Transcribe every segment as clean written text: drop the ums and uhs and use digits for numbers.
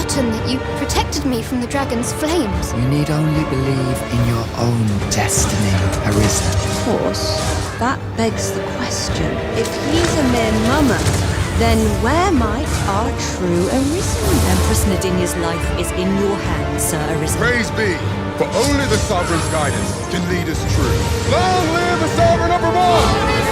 That you protected me from the dragon's flames. You need only believe in your own destiny, Arisen. Of course, that begs the question. If he's a mere mummer, then where might our true Arisen? Empress Nadia's life is in your hands, Sir Arisen. Praise be, for only the Sovereign's guidance can lead us true. Long live the Sovereign of Vermund!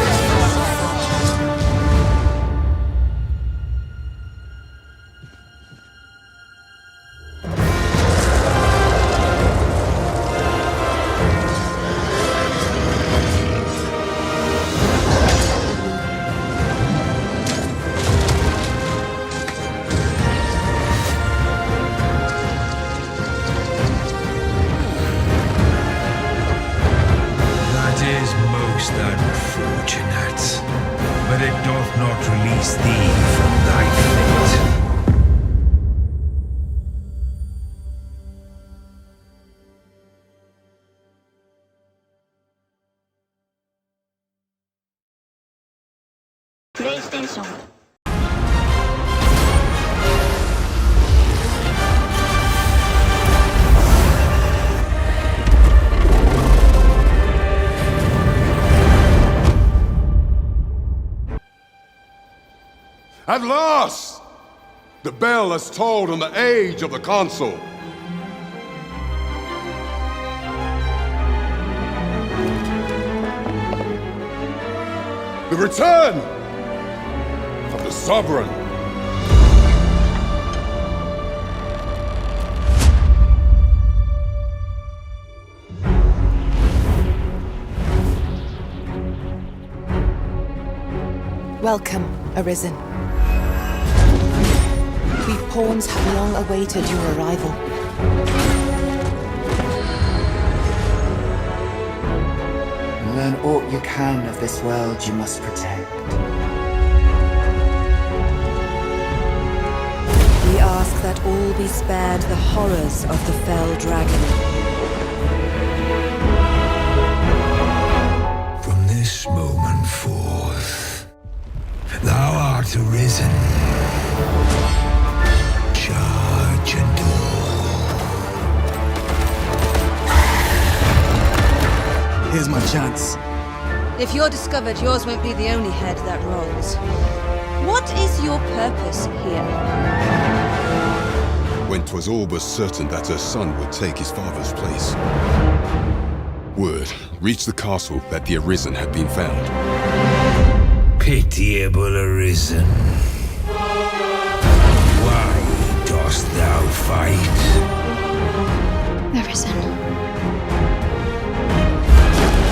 But it doth not release thee from thy fate. PlayStation. At last! The bell has tolled on the age of the console. The return of the Sovereign. Welcome, Arisen. We pawns have long awaited your arrival. Learn aught you can of this world you must protect. We ask that all be spared the horrors of the fell dragon. From this moment forth, thou art arisen. Charge and all. Here's my chance. If you're discovered, yours won't be the only head that rolls. What is your purpose here? When 'twas all but certain that her son would take his father's place, word reached the castle that the Arisen had been found. Pitiable Arisen. Why dost thou fight? Arisen.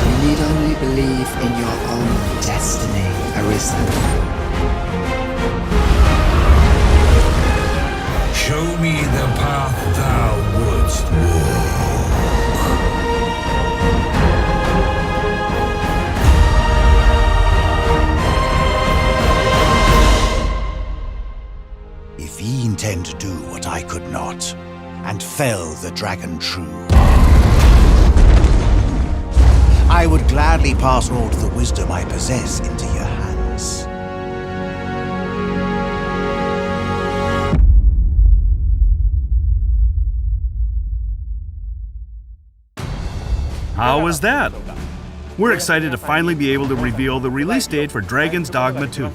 You need only believe in your own destiny, Arisen. Show me the path thou wouldst walk. If ye intend to do what I could not, and fell the dragon true, I would gladly pass all the wisdom I possess into your hands. How was that? We're excited to finally be able to reveal the release date for Dragon's Dogma 2.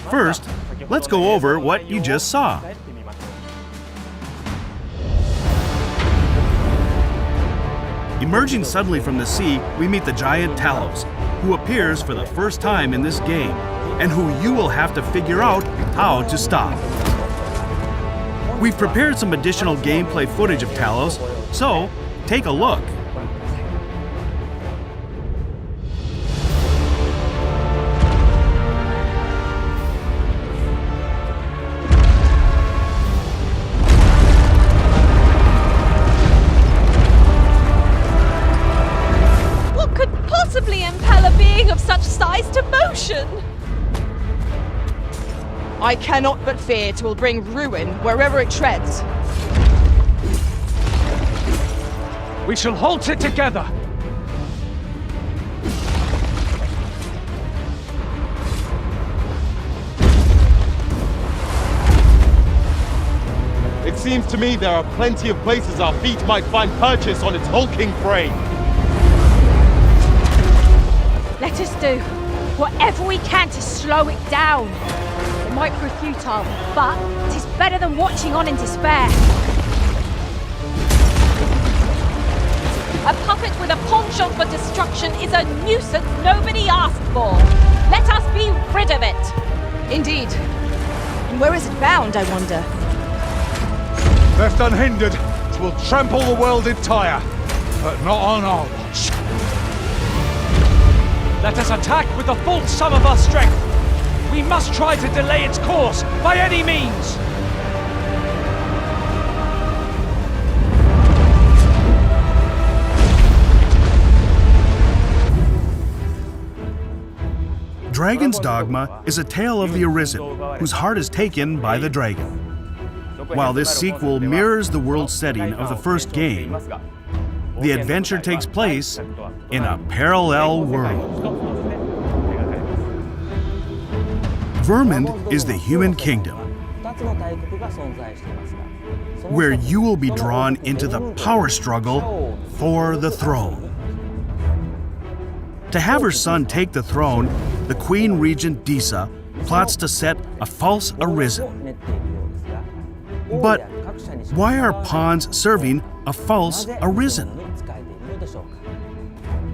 First, let's go over what you just saw. Emerging suddenly from the sea, we meet the giant Talos, who appears for the first time in this game, and who you will have to figure out how to stop. We've prepared some additional gameplay footage of Talos, so take a look. destruction. I cannot but fear 'twill bring ruin wherever it treads. We shall halt it together. It seems to me there are plenty of places our feet might find purchase on its hulking prey. Let us do whatever we can to slow it down. It might prove futile, but it is better than watching on in despair. A puppet with a penchant for destruction is a nuisance nobody asked for. Let us be rid of it. Indeed. And where is it bound, I wonder? Left unhindered, it will trample the world entire, but not on our watch. Let us attack with the full sum of our strength. We must try to delay its course by any means. Dragon's Dogma is a tale of the Arisen, whose heart is taken by the dragon. While this sequel mirrors the world setting of the first game, the adventure takes place in a parallel world. Vermund is the human kingdom, where you will be drawn into the power struggle for the throne. To have her son take the throne, the Queen Regent Disa plots to set a false Arisen. But why are pawns serving a false Arisen?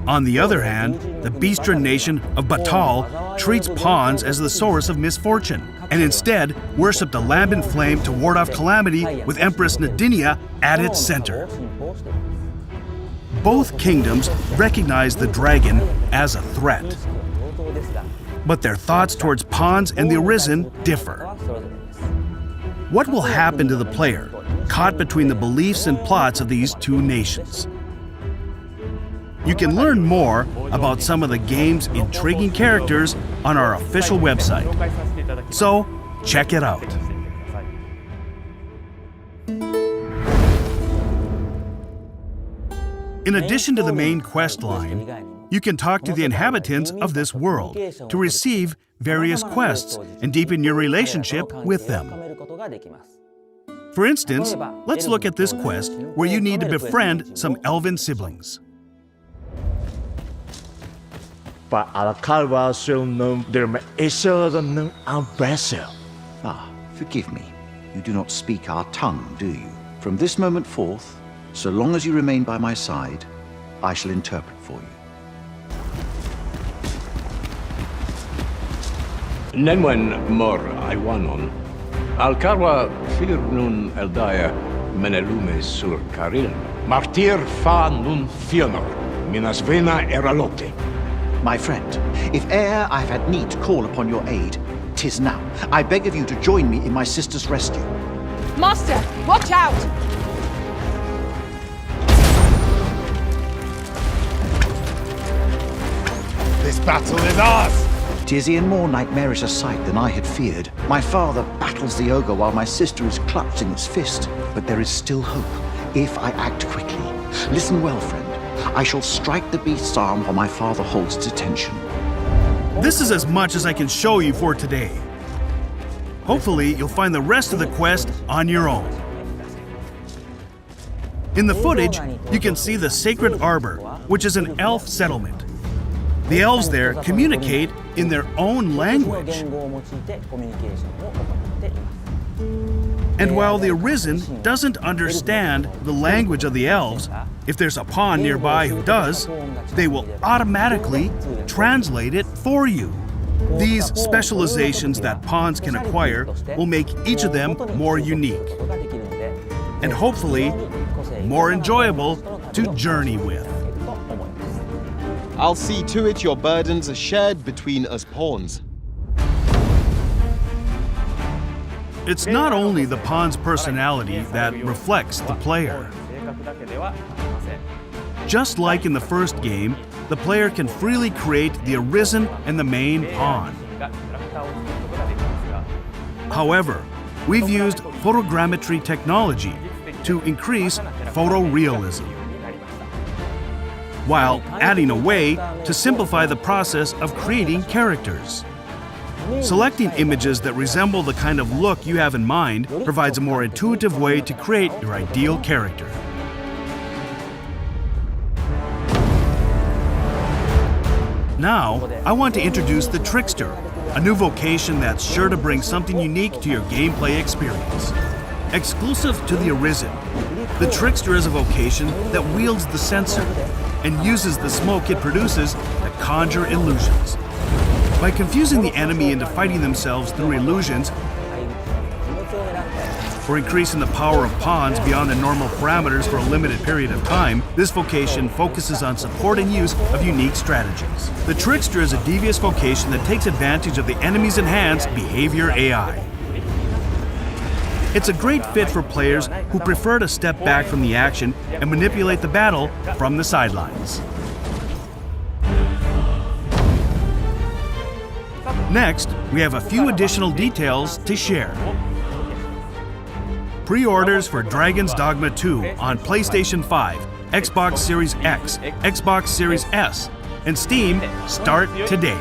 On the other hand, the Beastren nation of Batal treats pawns as the source of misfortune, and instead worship the lambent flame to ward off calamity with Empress Nadia at its center. Both kingdoms recognize the dragon as a threat, but their thoughts towards pawns and the Arisen differ. What will happen to the player, caught between the beliefs and plots of these two nations? You can learn more about some of the game's intriguing characters on our official website, so check it out. In addition to the main quest line, you can talk to the inhabitants of this world to receive various quests and deepen your relationship with them. For instance, let's look at this quest where you need to befriend some Elven siblings. Forgive me. You do not speak our tongue, do you? From this moment forth, so long as you remain by my side, I shall interpret for you. Nenwen mor Iwanon. Alcarwa firnun eldaya menelume sur caril. Martir fa nun fionor. Minas vena eralote. My friend, if e'er I have had need to call upon your aid, 'tis now. I beg of you to join me in my sister's rescue. Master, watch out! This battle is ours! 'Tis in more nightmarish a sight than I had feared. My father battles the ogre while my sister is clutched in its fist. But there is still hope, if I act quickly. Listen well, friend. I shall strike the beast's arm while my father holds its attention. This is as much as I can show you for today. Hopefully, you'll find the rest of the quest on your own. In the footage, you can see the Sacred Arbor, which is an elf settlement. The elves there communicate in their own language. And while the Arisen doesn't understand the language of the elves, if there's a pawn nearby who does, they will automatically translate it for you. These specializations that pawns can acquire will make each of them more unique, and hopefully more enjoyable to journey with. I'll see to it your burdens are shared between us pawns. It's not only the pawn's personality that reflects the player. Just like in the first game, the player can freely create the Arisen and the main pawn. However, we've used photogrammetry technology to increase photorealism, while adding a way to simplify the process of creating characters. Selecting images that resemble the kind of look you have in mind provides a more intuitive way to create your ideal character. Now, I want to introduce the Trickster, a new vocation that's sure to bring something unique to your gameplay experience. Exclusive to the Arisen, the Trickster is a vocation that wields the censer and uses the smoke it produces to conjure illusions. By confusing the enemy into fighting themselves through illusions, or increasing the power of pawns beyond the normal parameters for a limited period of time, this vocation focuses on support and use of unique strategies. The Trickster is a devious vocation that takes advantage of the enemy's enhanced behavior AI. It's a great fit for players who prefer to step back from the action and manipulate the battle from the sidelines. Next, we have a few additional details to share. Pre-orders for Dragon's Dogma 2 on PlayStation 5, Xbox Series X, Xbox Series S, and Steam start today.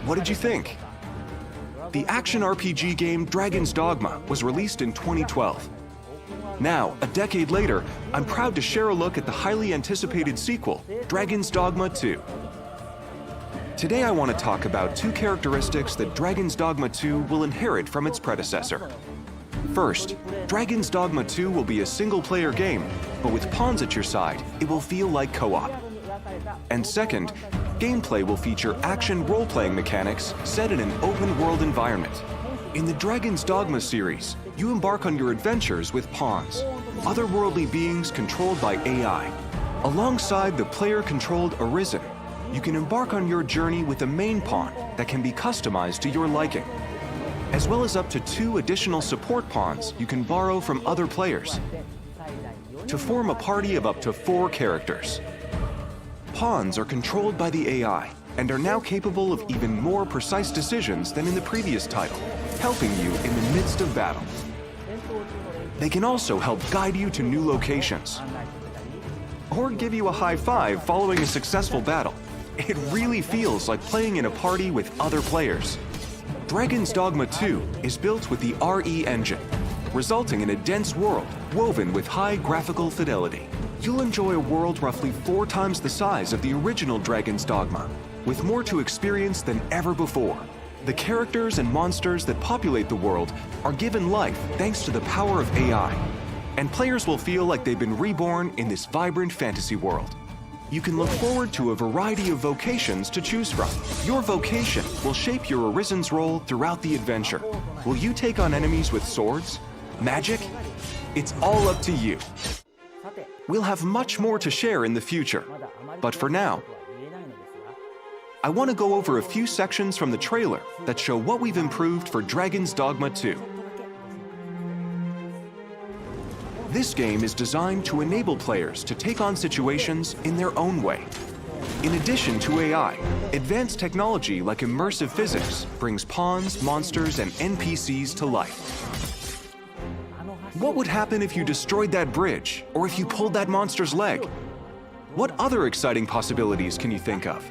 What did you think? The action RPG game Dragon's Dogma was released in 2012. Now, a decade later, I'm proud to share a look at the highly anticipated sequel, Dragon's Dogma 2. Today I want to talk about two characteristics that Dragon's Dogma 2 will inherit from its predecessor. First, Dragon's Dogma 2 will be a single-player game, but with pawns at your side, it will feel like co-op. And second, gameplay will feature action role-playing mechanics set in an open-world environment. In the Dragon's Dogma series, you embark on your adventures with pawns, otherworldly beings controlled by AI. Alongside the player-controlled Arisen, you can embark on your journey with a main pawn that can be customized to your liking, as well as up to 2 additional support pawns you can borrow from other players, to form a party of up to 4 characters. Pawns are controlled by the AI and are now capable of even more precise decisions than in the previous title, helping you in the midst of battle. They can also help guide you to new locations, or give you a high five following a successful battle. It really feels like playing in a party with other players. Dragon's Dogma 2 is built with the RE engine, resulting in a dense world woven with high graphical fidelity. You'll enjoy a world roughly 4 times the size of the original Dragon's Dogma, with more to experience than ever before. The characters and monsters that populate the world are given life thanks to the power of AI, and players will feel like they've been reborn in this vibrant fantasy world. You can look forward to a variety of vocations to choose from. Your vocation will shape your Arisen's role throughout the adventure. Will you take on enemies with swords? Magic? It's all up to you. We'll have much more to share in the future, but for now, I want to go over a few sections from the trailer that show what we've improved for Dragon's Dogma 2. This game is designed to enable players to take on situations in their own way. In addition to AI, advanced technology like immersive physics brings pawns, monsters, and NPCs to life. What would happen if you destroyed that bridge, or if you pulled that monster's leg? What other exciting possibilities can you think of?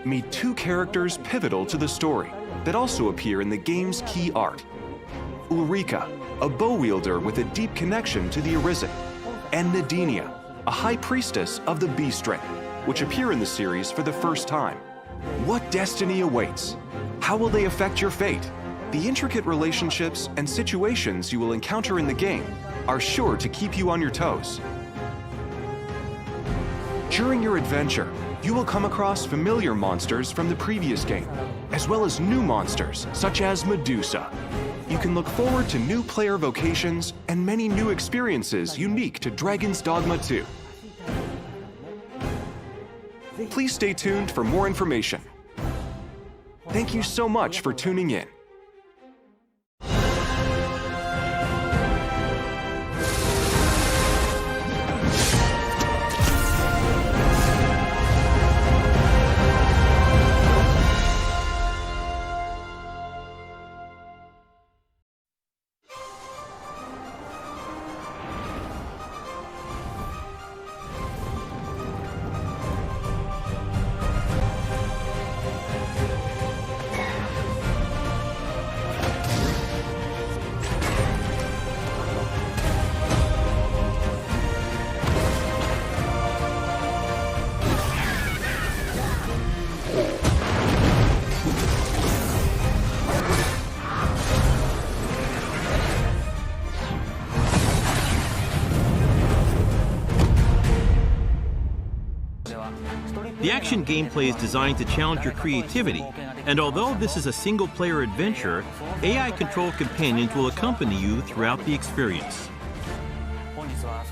Meet two characters pivotal to the story that also appear in the game's key art. Ulrika, a bow wielder with a deep connection to the Arisen, and Nadia, a high priestess of the Beast Ring, which appear in the series for the first time. What destiny awaits? How will they affect your fate? The intricate relationships and situations you will encounter in the game are sure to keep you on your toes. During your adventure, you will come across familiar monsters from the previous game, as well as new monsters such as Medusa. You can look forward to new player vocations and many new experiences unique to Dragon's Dogma 2. Please stay tuned for more information. Thank you so much for tuning in. The action gameplay is designed to challenge your creativity, and although this is a single-player adventure, AI-controlled companions will accompany you throughout the experience.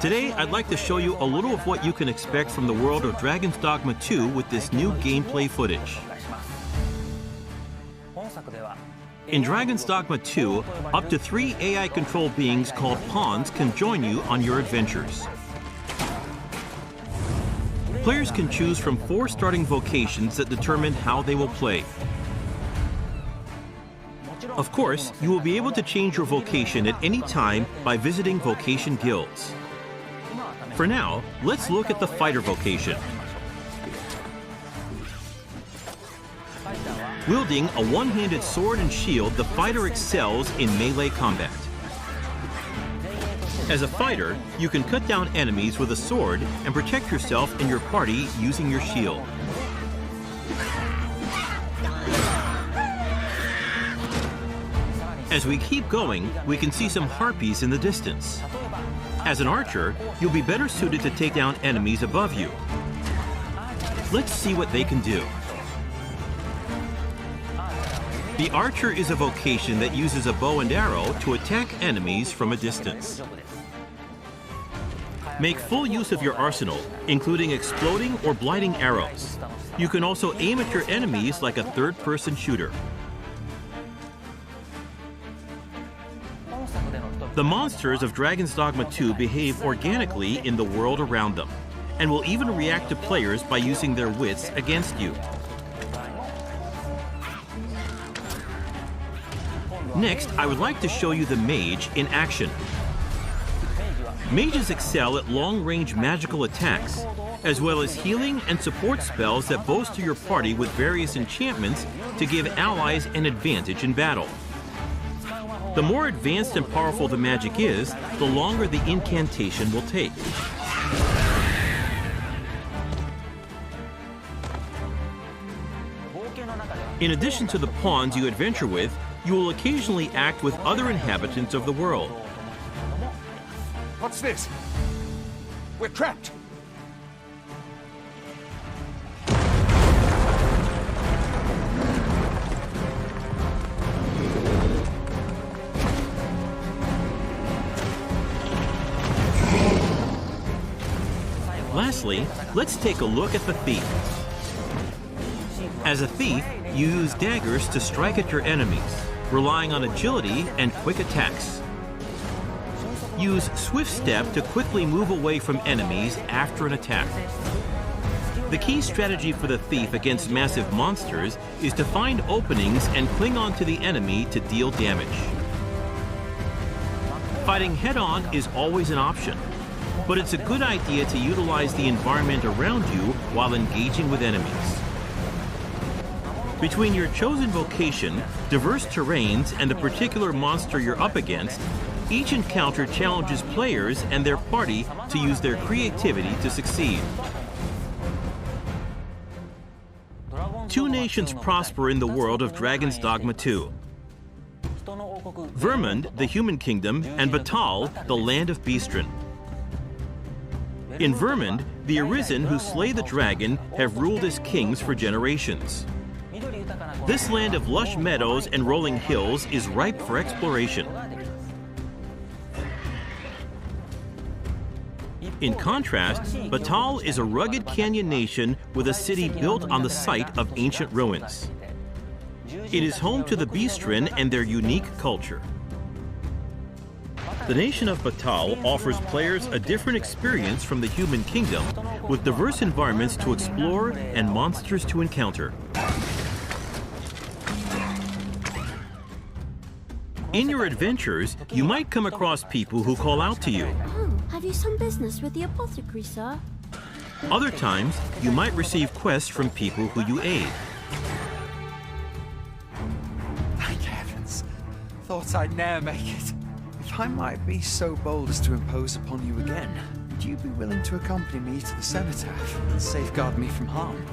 Today, I'd like to show you a little of what you can expect from the world of Dragon's Dogma 2 with this new gameplay footage. In Dragon's Dogma 2, up to 3 AI-controlled beings called pawns can join you on your adventures. Players can choose from 4 starting vocations that determine how they will play. Of course, you will be able to change your vocation at any time by visiting vocation guilds. For now, let's look at the fighter vocation. Wielding a one-handed sword and shield, the fighter excels in melee combat. As a fighter, you can cut down enemies with a sword and protect yourself and your party using your shield. As we keep going, we can see some harpies in the distance. As an archer, you'll be better suited to take down enemies above you. Let's see what they can do. The archer is a vocation that uses a bow and arrow to attack enemies from a distance. Make full use of your arsenal, including exploding or blighting arrows. You can also aim at your enemies like a third-person shooter. The monsters of Dragon's Dogma 2 behave organically in the world around them, and will even react to players by using their wits against you. Next, I would like to show you the mage in action. Mages excel at long-range magical attacks, as well as healing and support spells that bolster your party with various enchantments to give allies an advantage in battle. The more advanced and powerful the magic is, the longer the incantation will take. In addition to the pawns you adventure with, you will occasionally act with other inhabitants of the world. What's this? We're trapped. Lastly, let's take a look at the thief. As a thief, you use daggers to strike at your enemies, relying on agility and quick attacks. Use Swift Step to quickly move away from enemies after an attack. The key strategy for the thief against massive monsters is to find openings and cling on to the enemy to deal damage. Fighting head-on is always an option, but it's a good idea to utilize the environment around you while engaging with enemies. Between your chosen vocation, diverse terrains, and the particular monster you're up against, each encounter challenges players and their party to use their creativity to succeed. Two nations prosper in the world of Dragon's Dogma 2. Vermund, the human kingdom, and Batal, the land of Beastren. In Vermund, the Arisen who slay the dragon have ruled as kings for generations. This land of lush meadows and rolling hills is ripe for exploration. In contrast, Batal is a rugged canyon nation with a city built on the site of ancient ruins. It is home to the Beastren and their unique culture. The nation of Batal offers players a different experience from the human kingdom, with diverse environments to explore and monsters to encounter. In your adventures, you might come across people who call out to you. Have you some business with the apothecary, sir? Other times, you might receive quests from people who you aid. Thank heavens. Thought I'd ne'er make it. If I might be so bold as to impose upon you again, would you be willing to accompany me to the cenotaph and safeguard me from harm?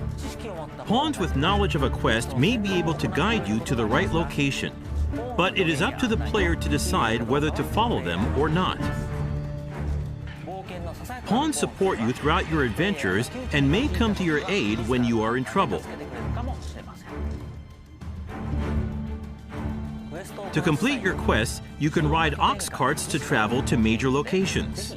Pawns with knowledge of a quest may be able to guide you to the right location, but it is up to the player to decide whether to follow them or not. Pawns support you throughout your adventures and may come to your aid when you are in trouble. To complete your quests, you can ride ox carts to travel to major locations.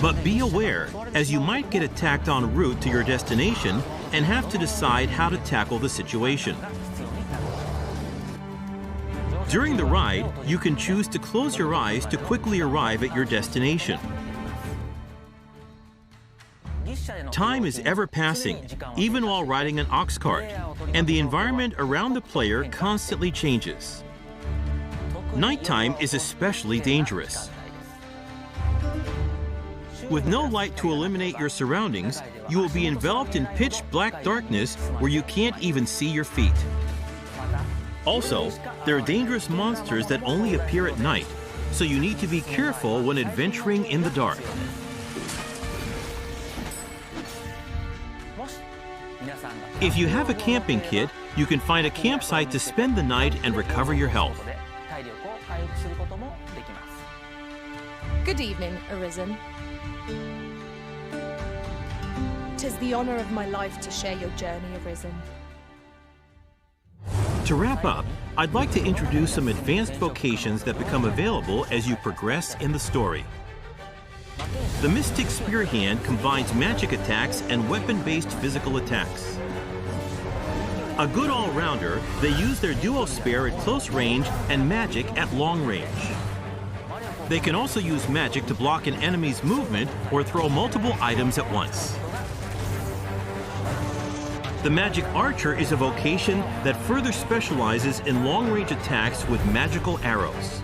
But be aware, as you might get attacked en route to your destination and have to decide how to tackle the situation. During the ride, you can choose to close your eyes to quickly arrive at your destination. Time is ever passing, even while riding an ox cart, and the environment around the player constantly changes. Nighttime is especially dangerous. With no light to illuminate your surroundings, you will be enveloped in pitch black darkness where you can't even see your feet. Also, there are dangerous monsters that only appear at night, so you need to be careful when adventuring in the dark. If you have a camping kit, you can find a campsite to spend the night and recover your health. Good evening, Arisen. 'Tis the honor of my life to share your journey, Arisen. To wrap up, I'd like to introduce some advanced vocations that become available as you progress in the story. The Mystic Spear Hand combines magic attacks and weapon-based physical attacks. A good all-rounder, they use their duo spear at close range and magic at long range. They can also use magic to block an enemy's movement or throw multiple items at once. The Magic Archer is a vocation that further specializes in long-range attacks with magical arrows.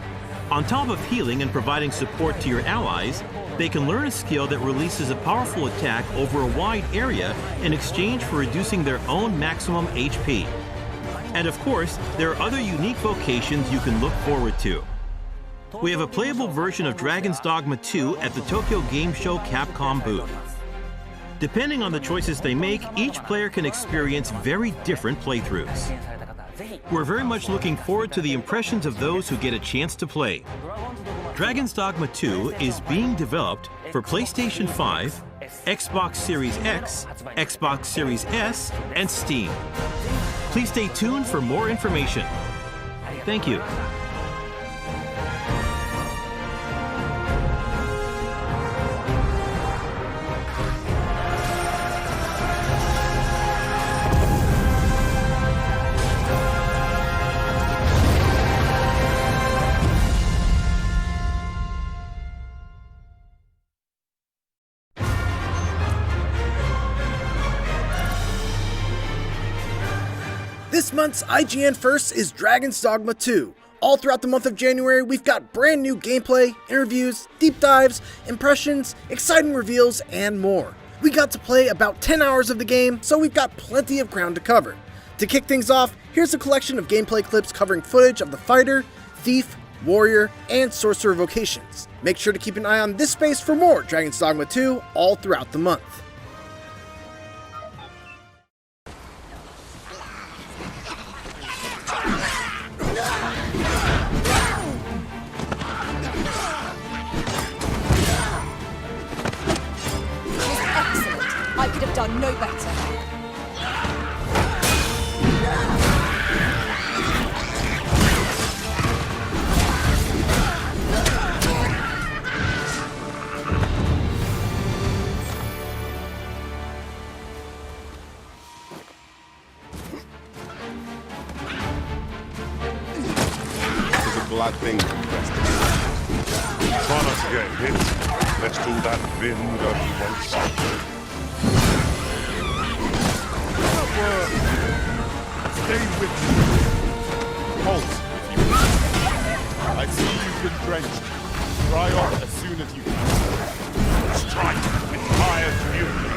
On top of healing and providing support to your allies, they can learn a skill that releases a powerful attack over a wide area in exchange for reducing their own maximum HP. And of course, there are other unique vocations you can look forward to. We have a playable version of Dragon's Dogma 2 at the Tokyo Game Show CAPCOM booth. Depending on the choices they make, each player can experience very different playthroughs. We're very much looking forward to the impressions of those who get a chance to play. Dragon's Dogma 2 is being developed for PlayStation 5, Xbox Series X, Xbox Series S, and Steam. Please stay tuned for more information. Thank you. This month's IGN First is Dragon's Dogma 2. All throughout the month of January, we've got brand new gameplay, interviews, deep dives, impressions, exciting reveals, and more. We got to play about 10 hours of the game, so we've got plenty of ground to cover. To kick things off, here's a collection of gameplay clips covering footage of the fighter, thief, warrior, and sorcerer vocations. Make sure to keep an eye on this space for more Dragon's Dogma 2 all throughout the month. I could have done no better. It's a glad thing to press the try not to get hit. Let's do that wind once. Stay with me. Halt, if you will. I see you've been drenched. Dry off as soon as you can. Strike with fire fury.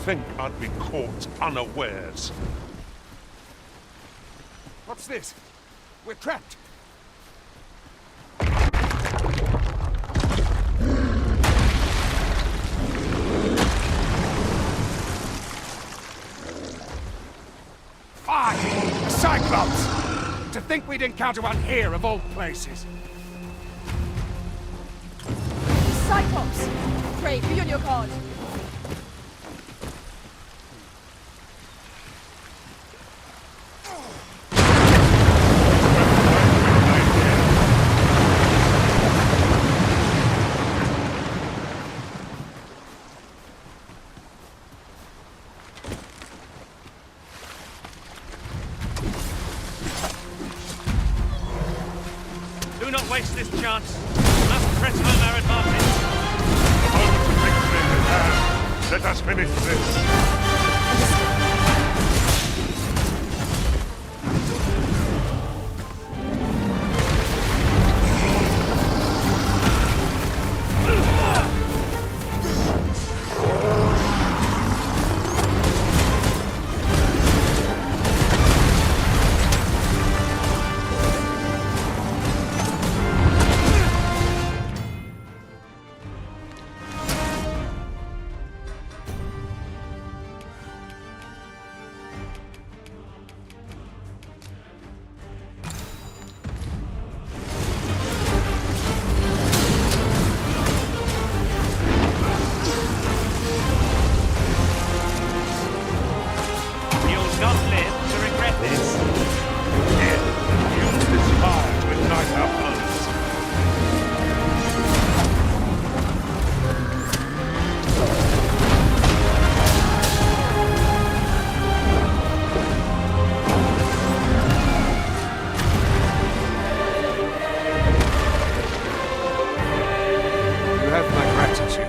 Think I'd be caught unawares. What's this? We're trapped. Fine! A Cyclops! To think we'd encounter one here of all places. Cyclops! Great, be on your guard. Do not waste this chance. We must press home our advantage. The moment of victory is at hand. Let us finish this.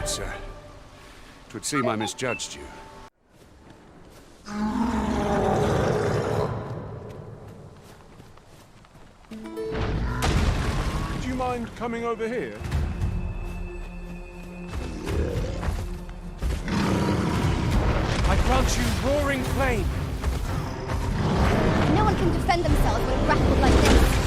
Sir. 'Twould seem I misjudged you. Do you mind coming over here? I grant you roaring flame. No one can defend themselves when grappled like this.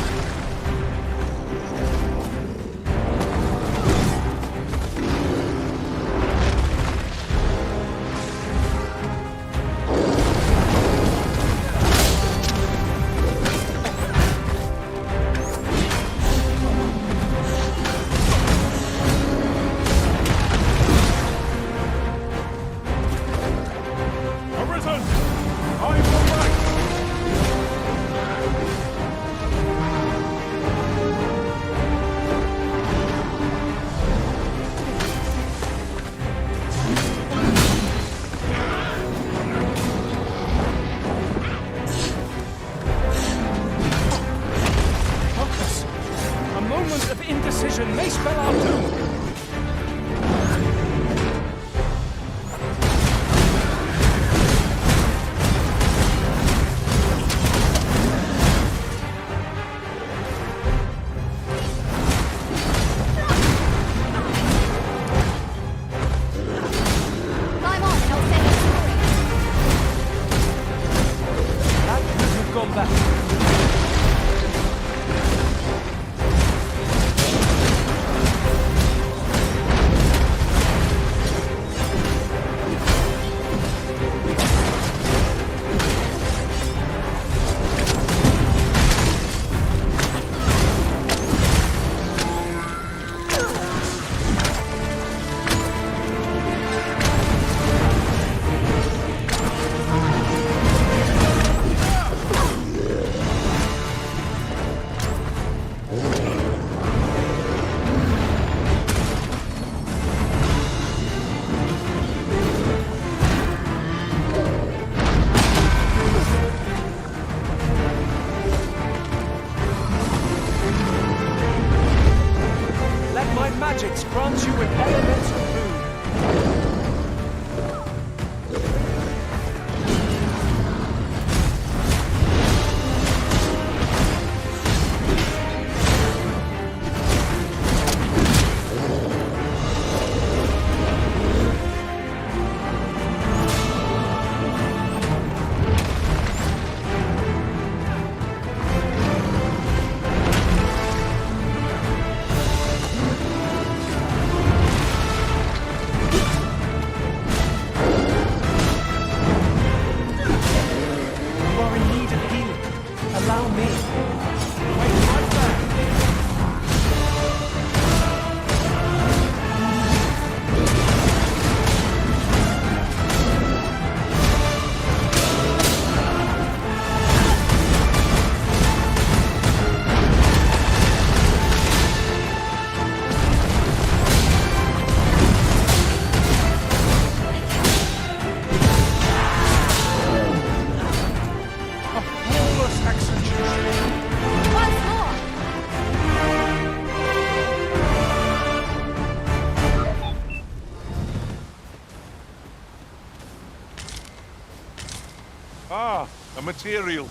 Ah, a material.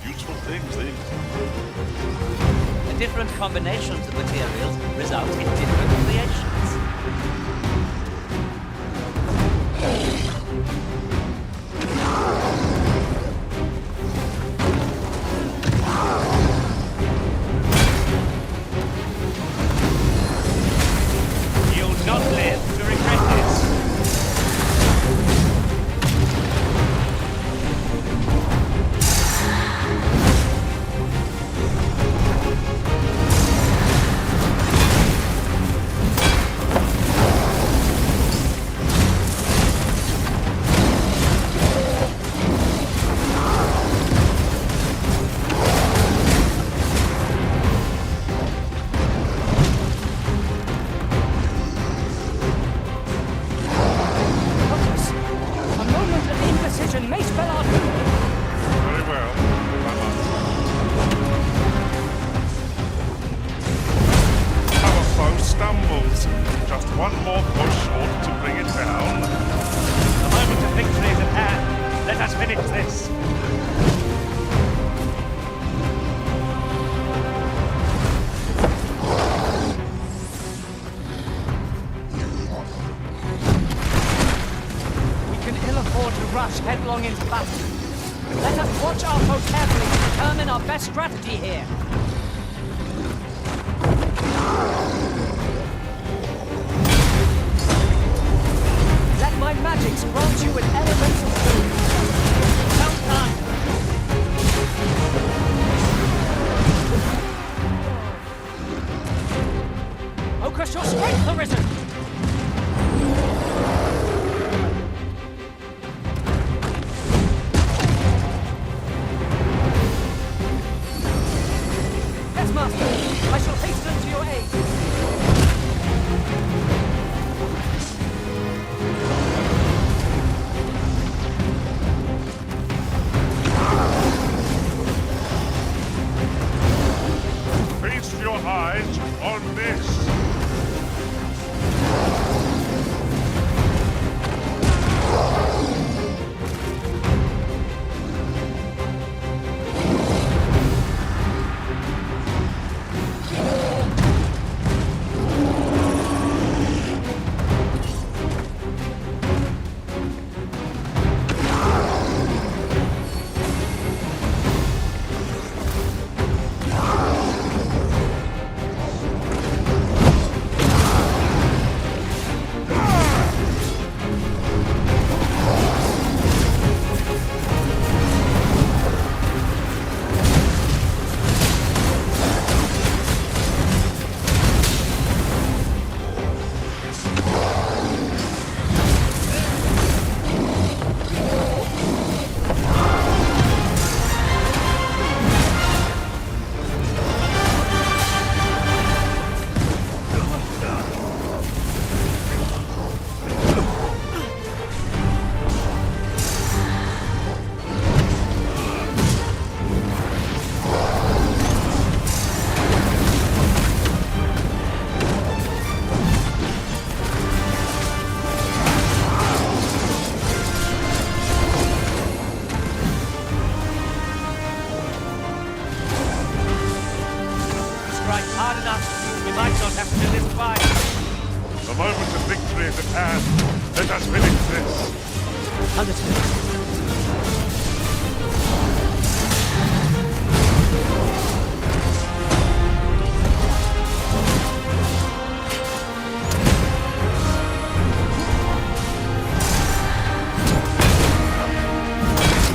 Useful things, these. The different combinations of materials result in different creations. You'll not live to regret this. A moment of indecision may spell our doom. Very well. Our foe stumbles. Just one more push ought to bring it down. The moment of victory is at hand. Let us finish this. We can ill afford to rush headlong into battle. Let us watch our foe carefully to determine our best strategy here. Let my magics grant you with elemental food. Well done. Ocus, your strength arisen! Yes, Master. I shall hasten to your aid. Feast your eyes on this. Strike hard enough. We might not have to do this twice. The moment of victory is at hand. Let us finish this. Understood.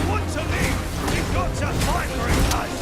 Want to leave? You've got to fight for it, guys.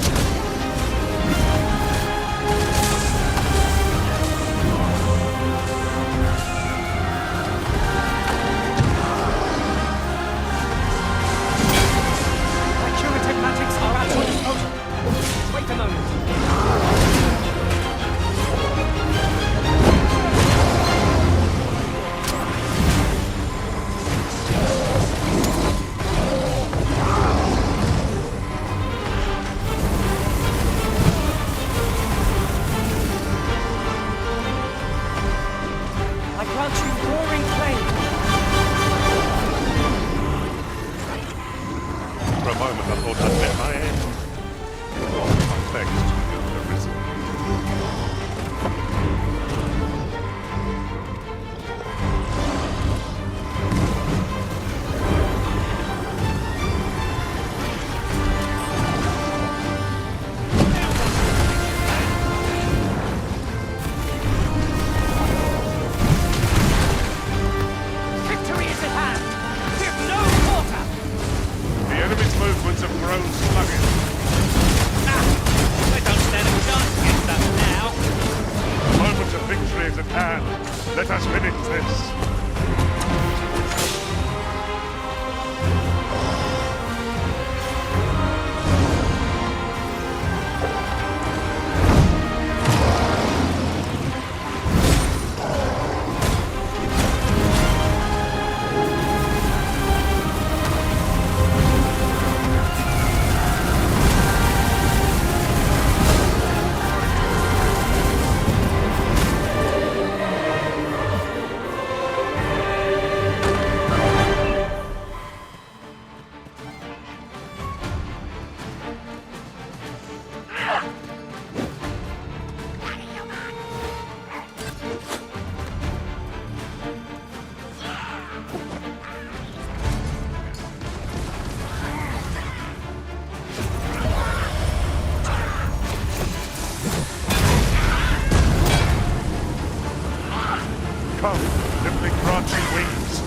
branching wings.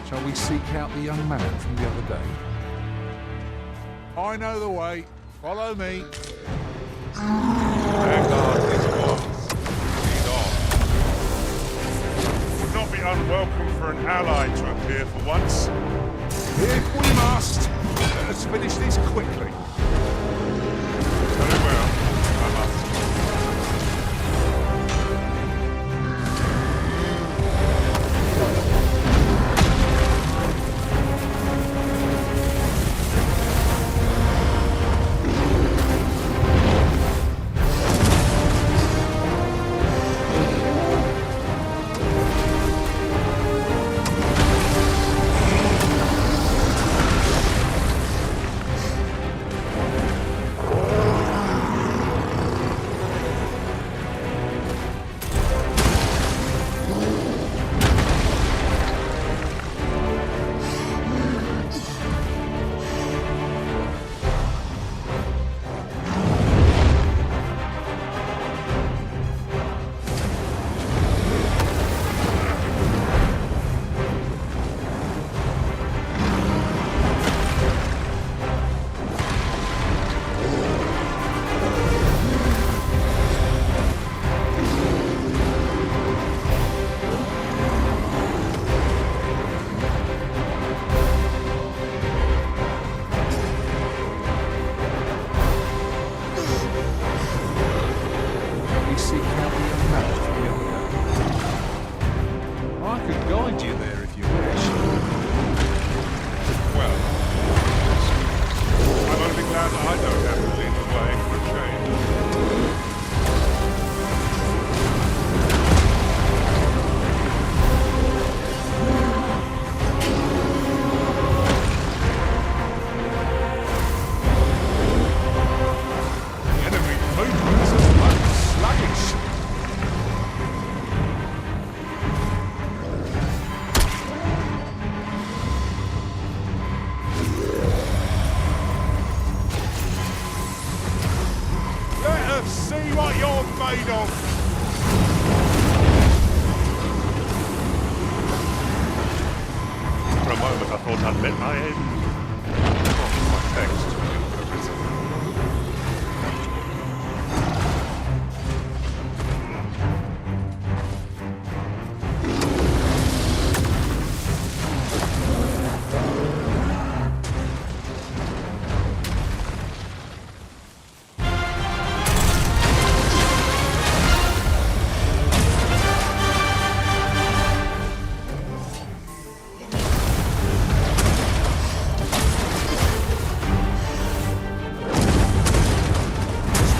Shall we seek out the young man from the other day? I know the way. Follow me. Vanguard is wise. Lead on. Would not be unwelcome for an ally to appear for once. If we must, let us finish this quickly. Very well, I must. I could guide you there if you wish. Well, I'm only glad that I don't have to lead the way for a change. The enemy movements are bloody sluggish. Let us see what you're made of! For a moment I thought I'd met my end. My text would have risen.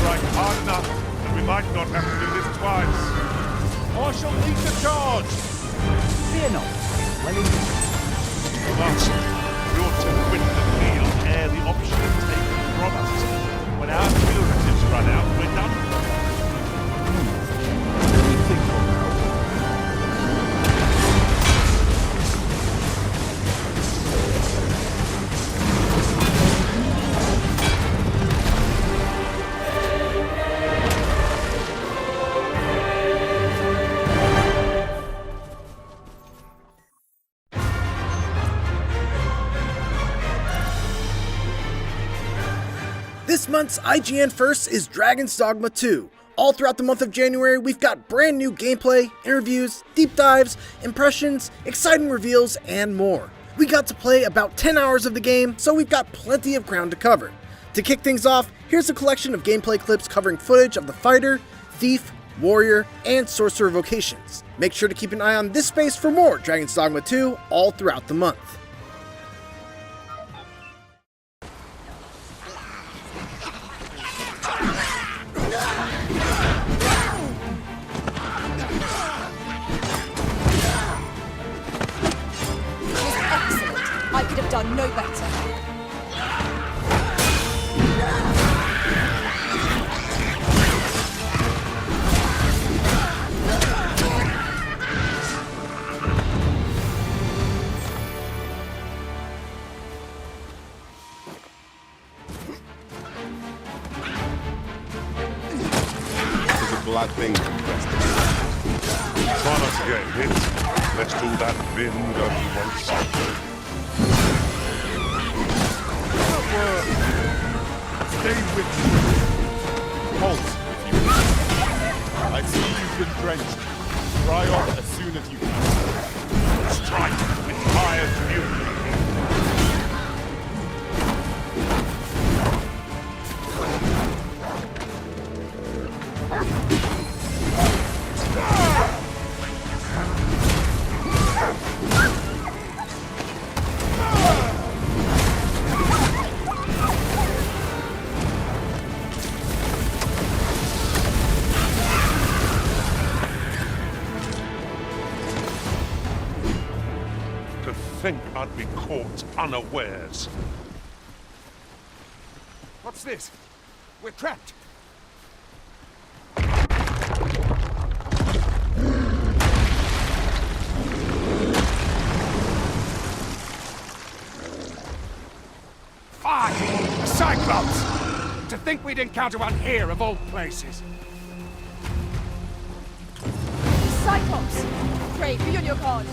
Strike hard enough, and we might not have to do this twice. I shall lead the charge! Fear not. Well indeed. But we ought to quit the field ere the option is taken from us. When our cumulatives run out, we're done. Let me think on that. This month's IGN First is Dragon's Dogma 2. All throughout the month of January, we've got brand new gameplay, interviews, deep dives, impressions, exciting reveals, and more. We got to play about 10 hours of the game, so we've got plenty of ground to cover. To kick things off, here's a collection of gameplay clips covering footage of the fighter, thief, warrior, and sorcerer vocations. Make sure to keep an eye on this space for more Dragon's Dogma 2 all throughout the month. I could have done no better. will add things compressed. Try not to get hit. Let's do that wind on one side. Stay with me. Halt, if you will. I see you've been drenched. Dry off as soon as you can. Strike with fire's fury. Think I'd be caught unawares. What's this? We're trapped. Fuck! A Cyclops! To think we'd encounter one here of all places. Cyclops! Great, be on your guard.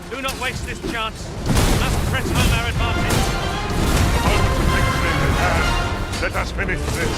Do not waste this chance. We must press home our advantage. Let us finish this.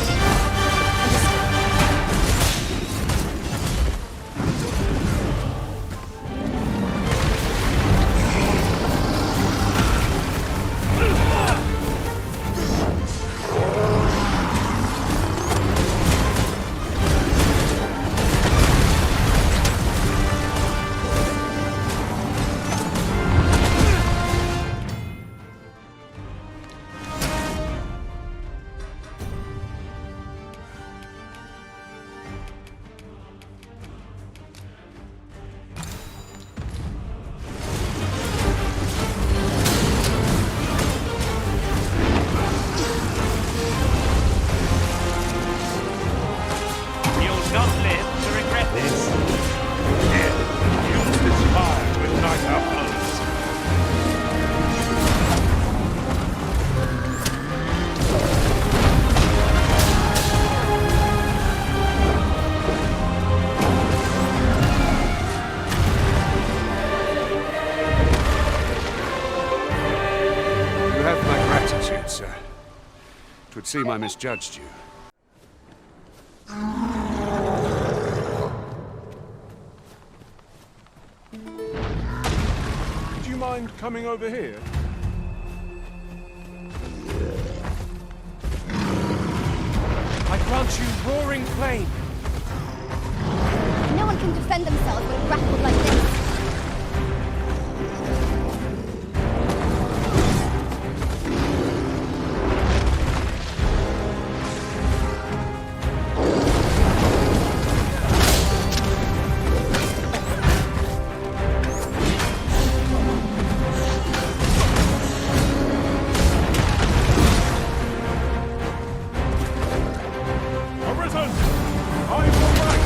Twould seem I misjudged you. Would you mind coming over here? I grant you roaring flame. No one can defend themselves when grappled like this. Arisen! I will fight!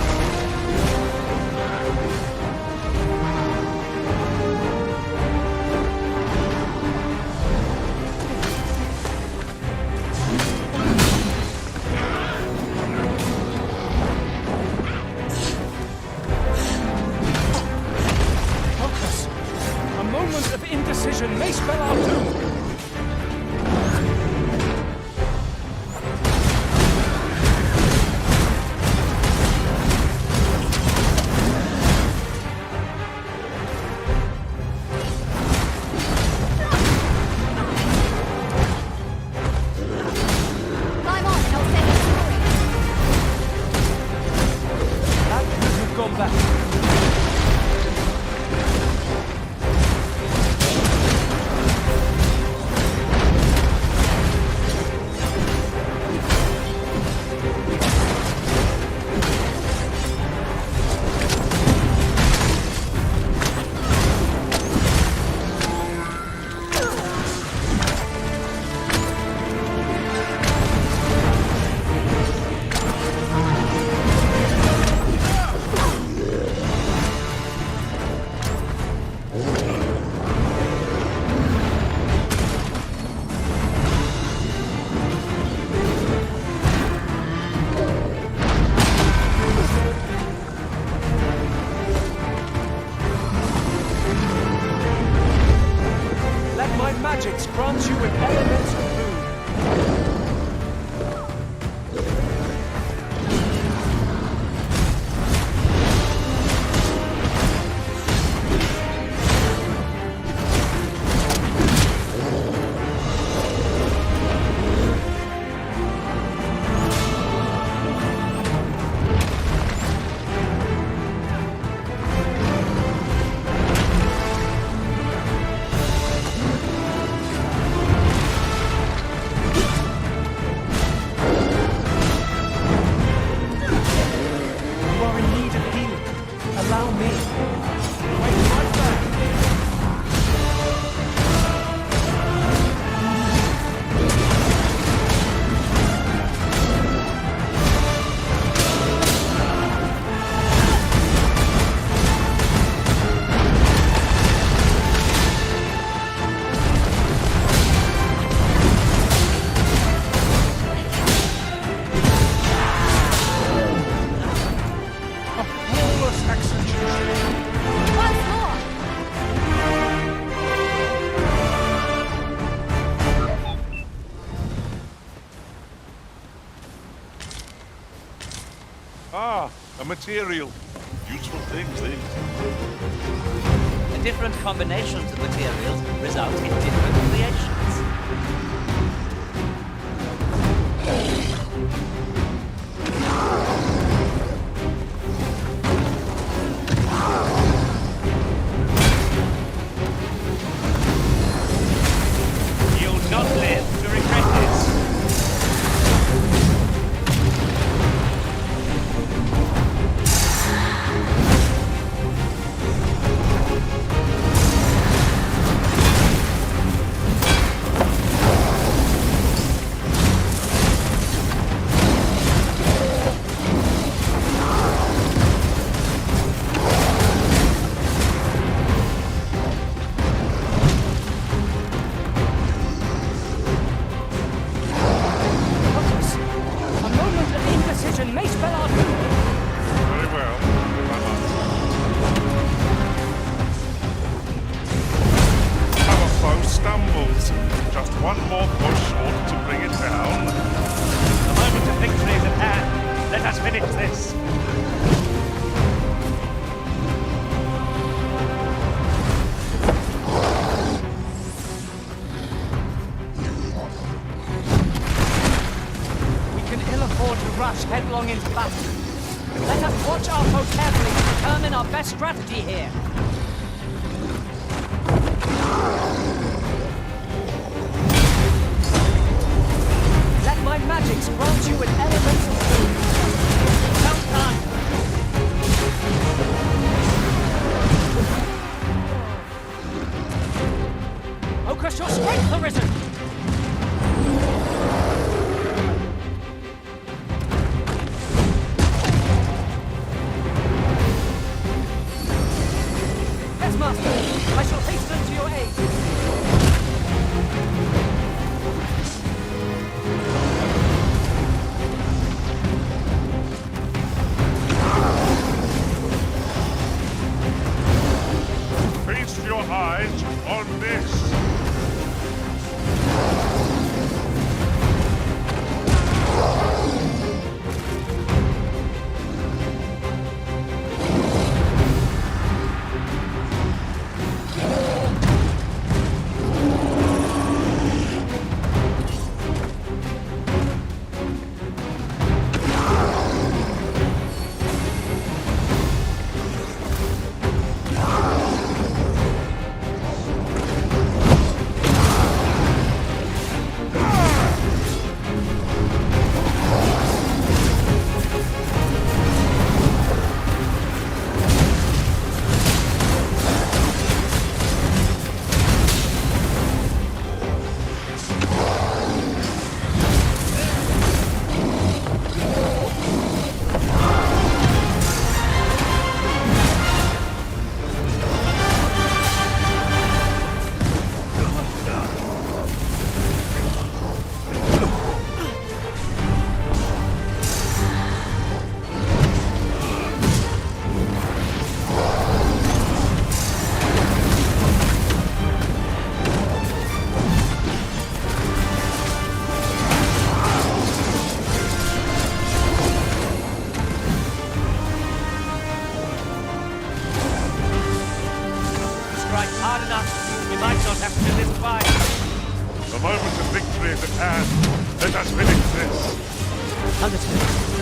grant you an elemental boon. A material. Useful things, these. The different combinations of materials result in different creations. You'll not live to regret this. Headlong into battle. Let us watch our foe carefully to determine our best strategy here. Let my magics grant you an elemental boon. Well done. Focus your strength, Arisen! I shall hasten to your aid. capture this fight. The moment of victory is at hand. Let us finish this. Understood.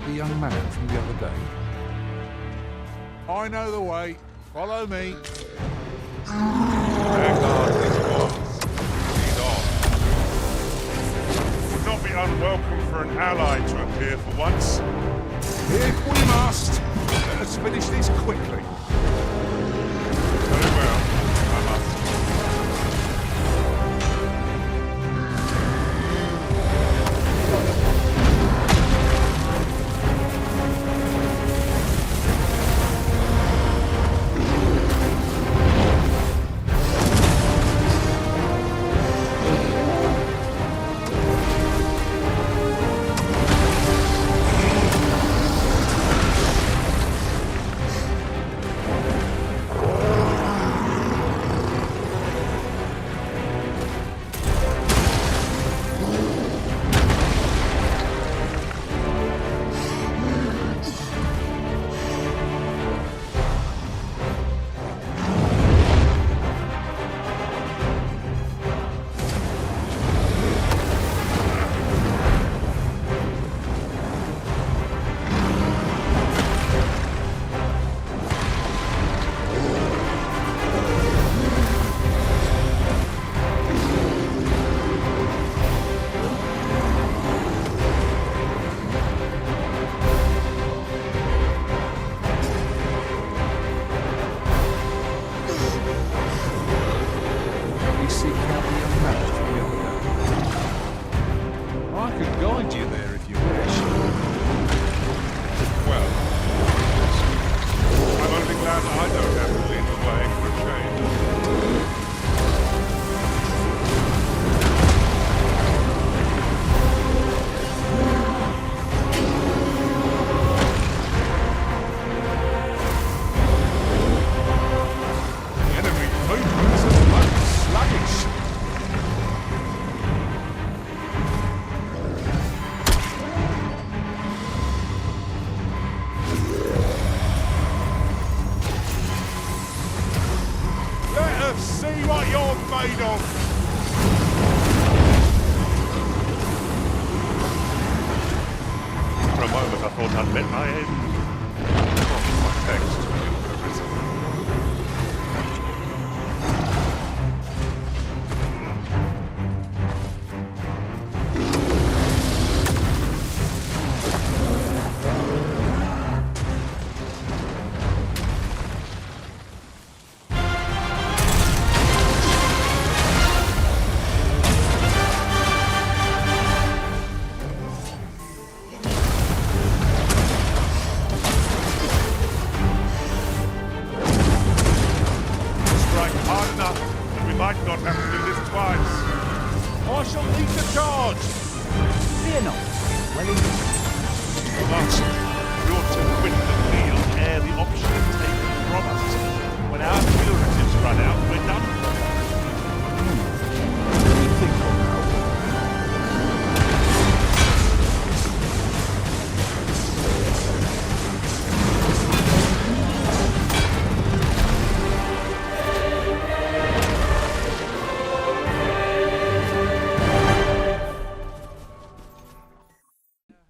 The young man from the other day. I know the way. Follow me. Their guard is wise. Lead on. It would not be unwelcome for an ally to appear for once. If we must, let us finish this quickly. Very well. I must. made of? For a moment I thought I'd met my end. Oh, thanks to you, Professor.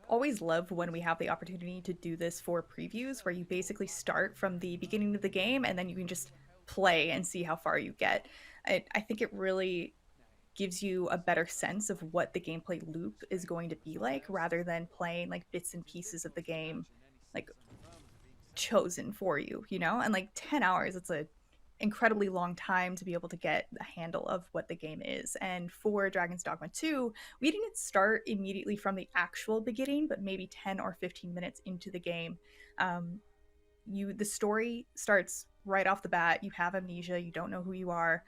Always love when we have the opportunity to do this for previews where you basically start from the beginning of the game and then you can just play and see how far you get. I think it really gives you a better sense of what the gameplay loop is going to be like rather than playing like bits and pieces of the game like chosen for you, you know? And like 10 hours, it's a incredibly long time to be able to get a handle of what the game is. And for Dragon's Dogma 2, we didn't start immediately from the actual beginning, but maybe 10 or 15 minutes into the game. The story starts right off the bat. You have amnesia, you don't know who you are,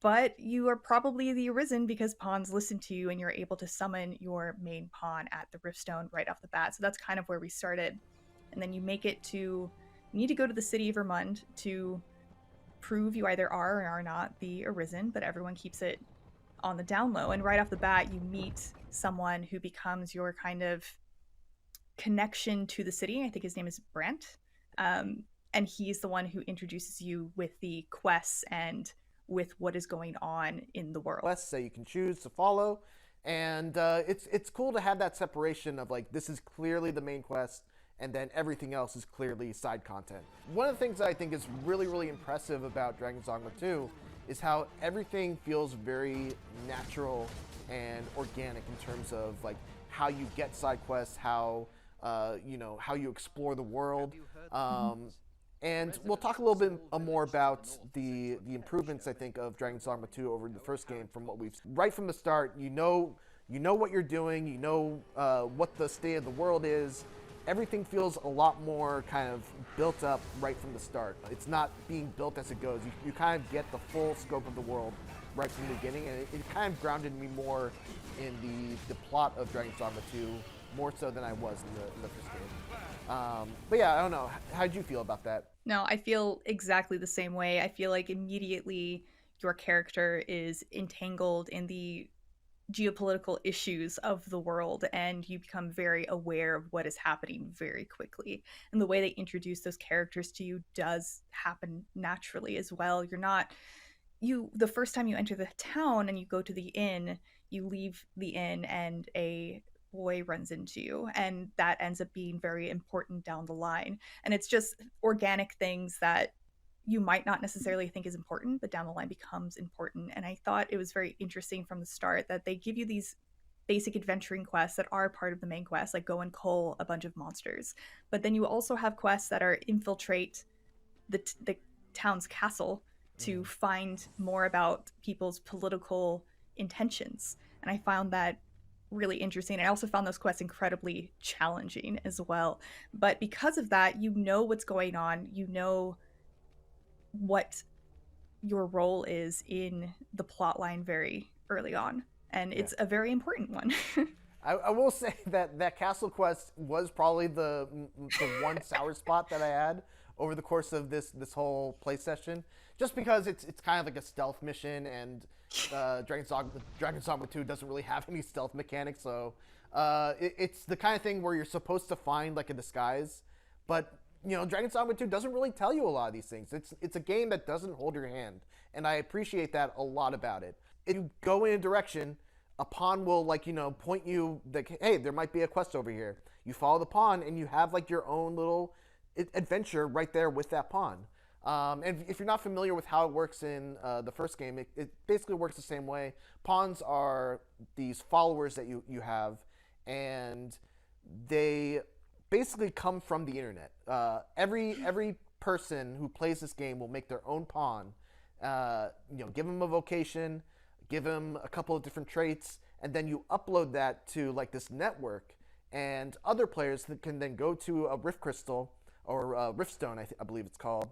but you are probably the Arisen because pawns listen to you and you're able to summon your main pawn at the Riftstone right off the bat. So that's kind of where we started. And then you need to go to the city of Vermund to prove you either are or are not the Arisen, but everyone keeps it on the down low. And right off the bat, you meet someone who becomes your kind of connection to the city. I think his name is Brant. And he's the one who introduces you with the quests and with what is going on in the world. Quests that you can choose to follow. And it's cool to have that separation of like, this is clearly the main quest, and then everything else is clearly side content. One of the things that I think is really, really impressive about Dragon's Dogma 2 is how everything feels very natural and organic in terms of like how you get side quests, how how you explore the world. And we'll talk a little bit more about the improvements, I think, of Dragon's Dogma 2 over the first game. From what we've right from the start, you know what you're doing, you know what the state of the world is. Everything feels a lot more kind of built up right from the start. It's not being built as it goes. You kind of get the full scope of the world right from the beginning, and it kind of grounded me more in the plot of Dragon's Dogma 2, more so than I was in the first game. But yeah, I don't know. How did you feel about that? No, I feel exactly the same way. I feel like immediately your character is entangled in the geopolitical issues of the world, and you become very aware of what is happening very quickly. And the way they introduce those characters to you does happen naturally as well. The first time you enter the town and you go to the inn, you leave the inn and a boy runs into you, and that ends up being very important down the line. And it's just organic things that you might not necessarily think is important, but down the line becomes important. And I thought it was very interesting from the start that they give you these basic adventuring quests that are part of the main quest, like go and cull a bunch of monsters. But then you also have quests that are infiltrate the town's castle to find more about people's political intentions. And I found that really interesting. I also found those quests incredibly challenging as well. But because of that, you know what's going on, you know what your role is in the plot line very early on, and it's a very important one. I will say that castle quest was probably the one sour spot that I had over the course of this whole play session, just because it's kind of like a stealth mission, and Dragon's Dogma 2 doesn't really have any stealth mechanics, so it's the kind of thing where you're supposed to find like a disguise, but you know, Dragon's Dogma 2 doesn't really tell you a lot of these things. It's a game that doesn't hold your hand, and I appreciate that a lot about it. If you go in a direction, a pawn will, like, you know, point you, like, hey, there might be a quest over here. You follow the pawn, and you have, like, your own little adventure right there with that pawn. And if you're not familiar with how it works in the first game, it basically works the same way. Pawns are these followers that you have, and they basically come from the internet. Every person who plays this game will make their own pawn. You know, give them a vocation, give them a couple of different traits, and then you upload that to like this network, and other players can then go to a Rift Crystal or Riftstone, I believe it's called,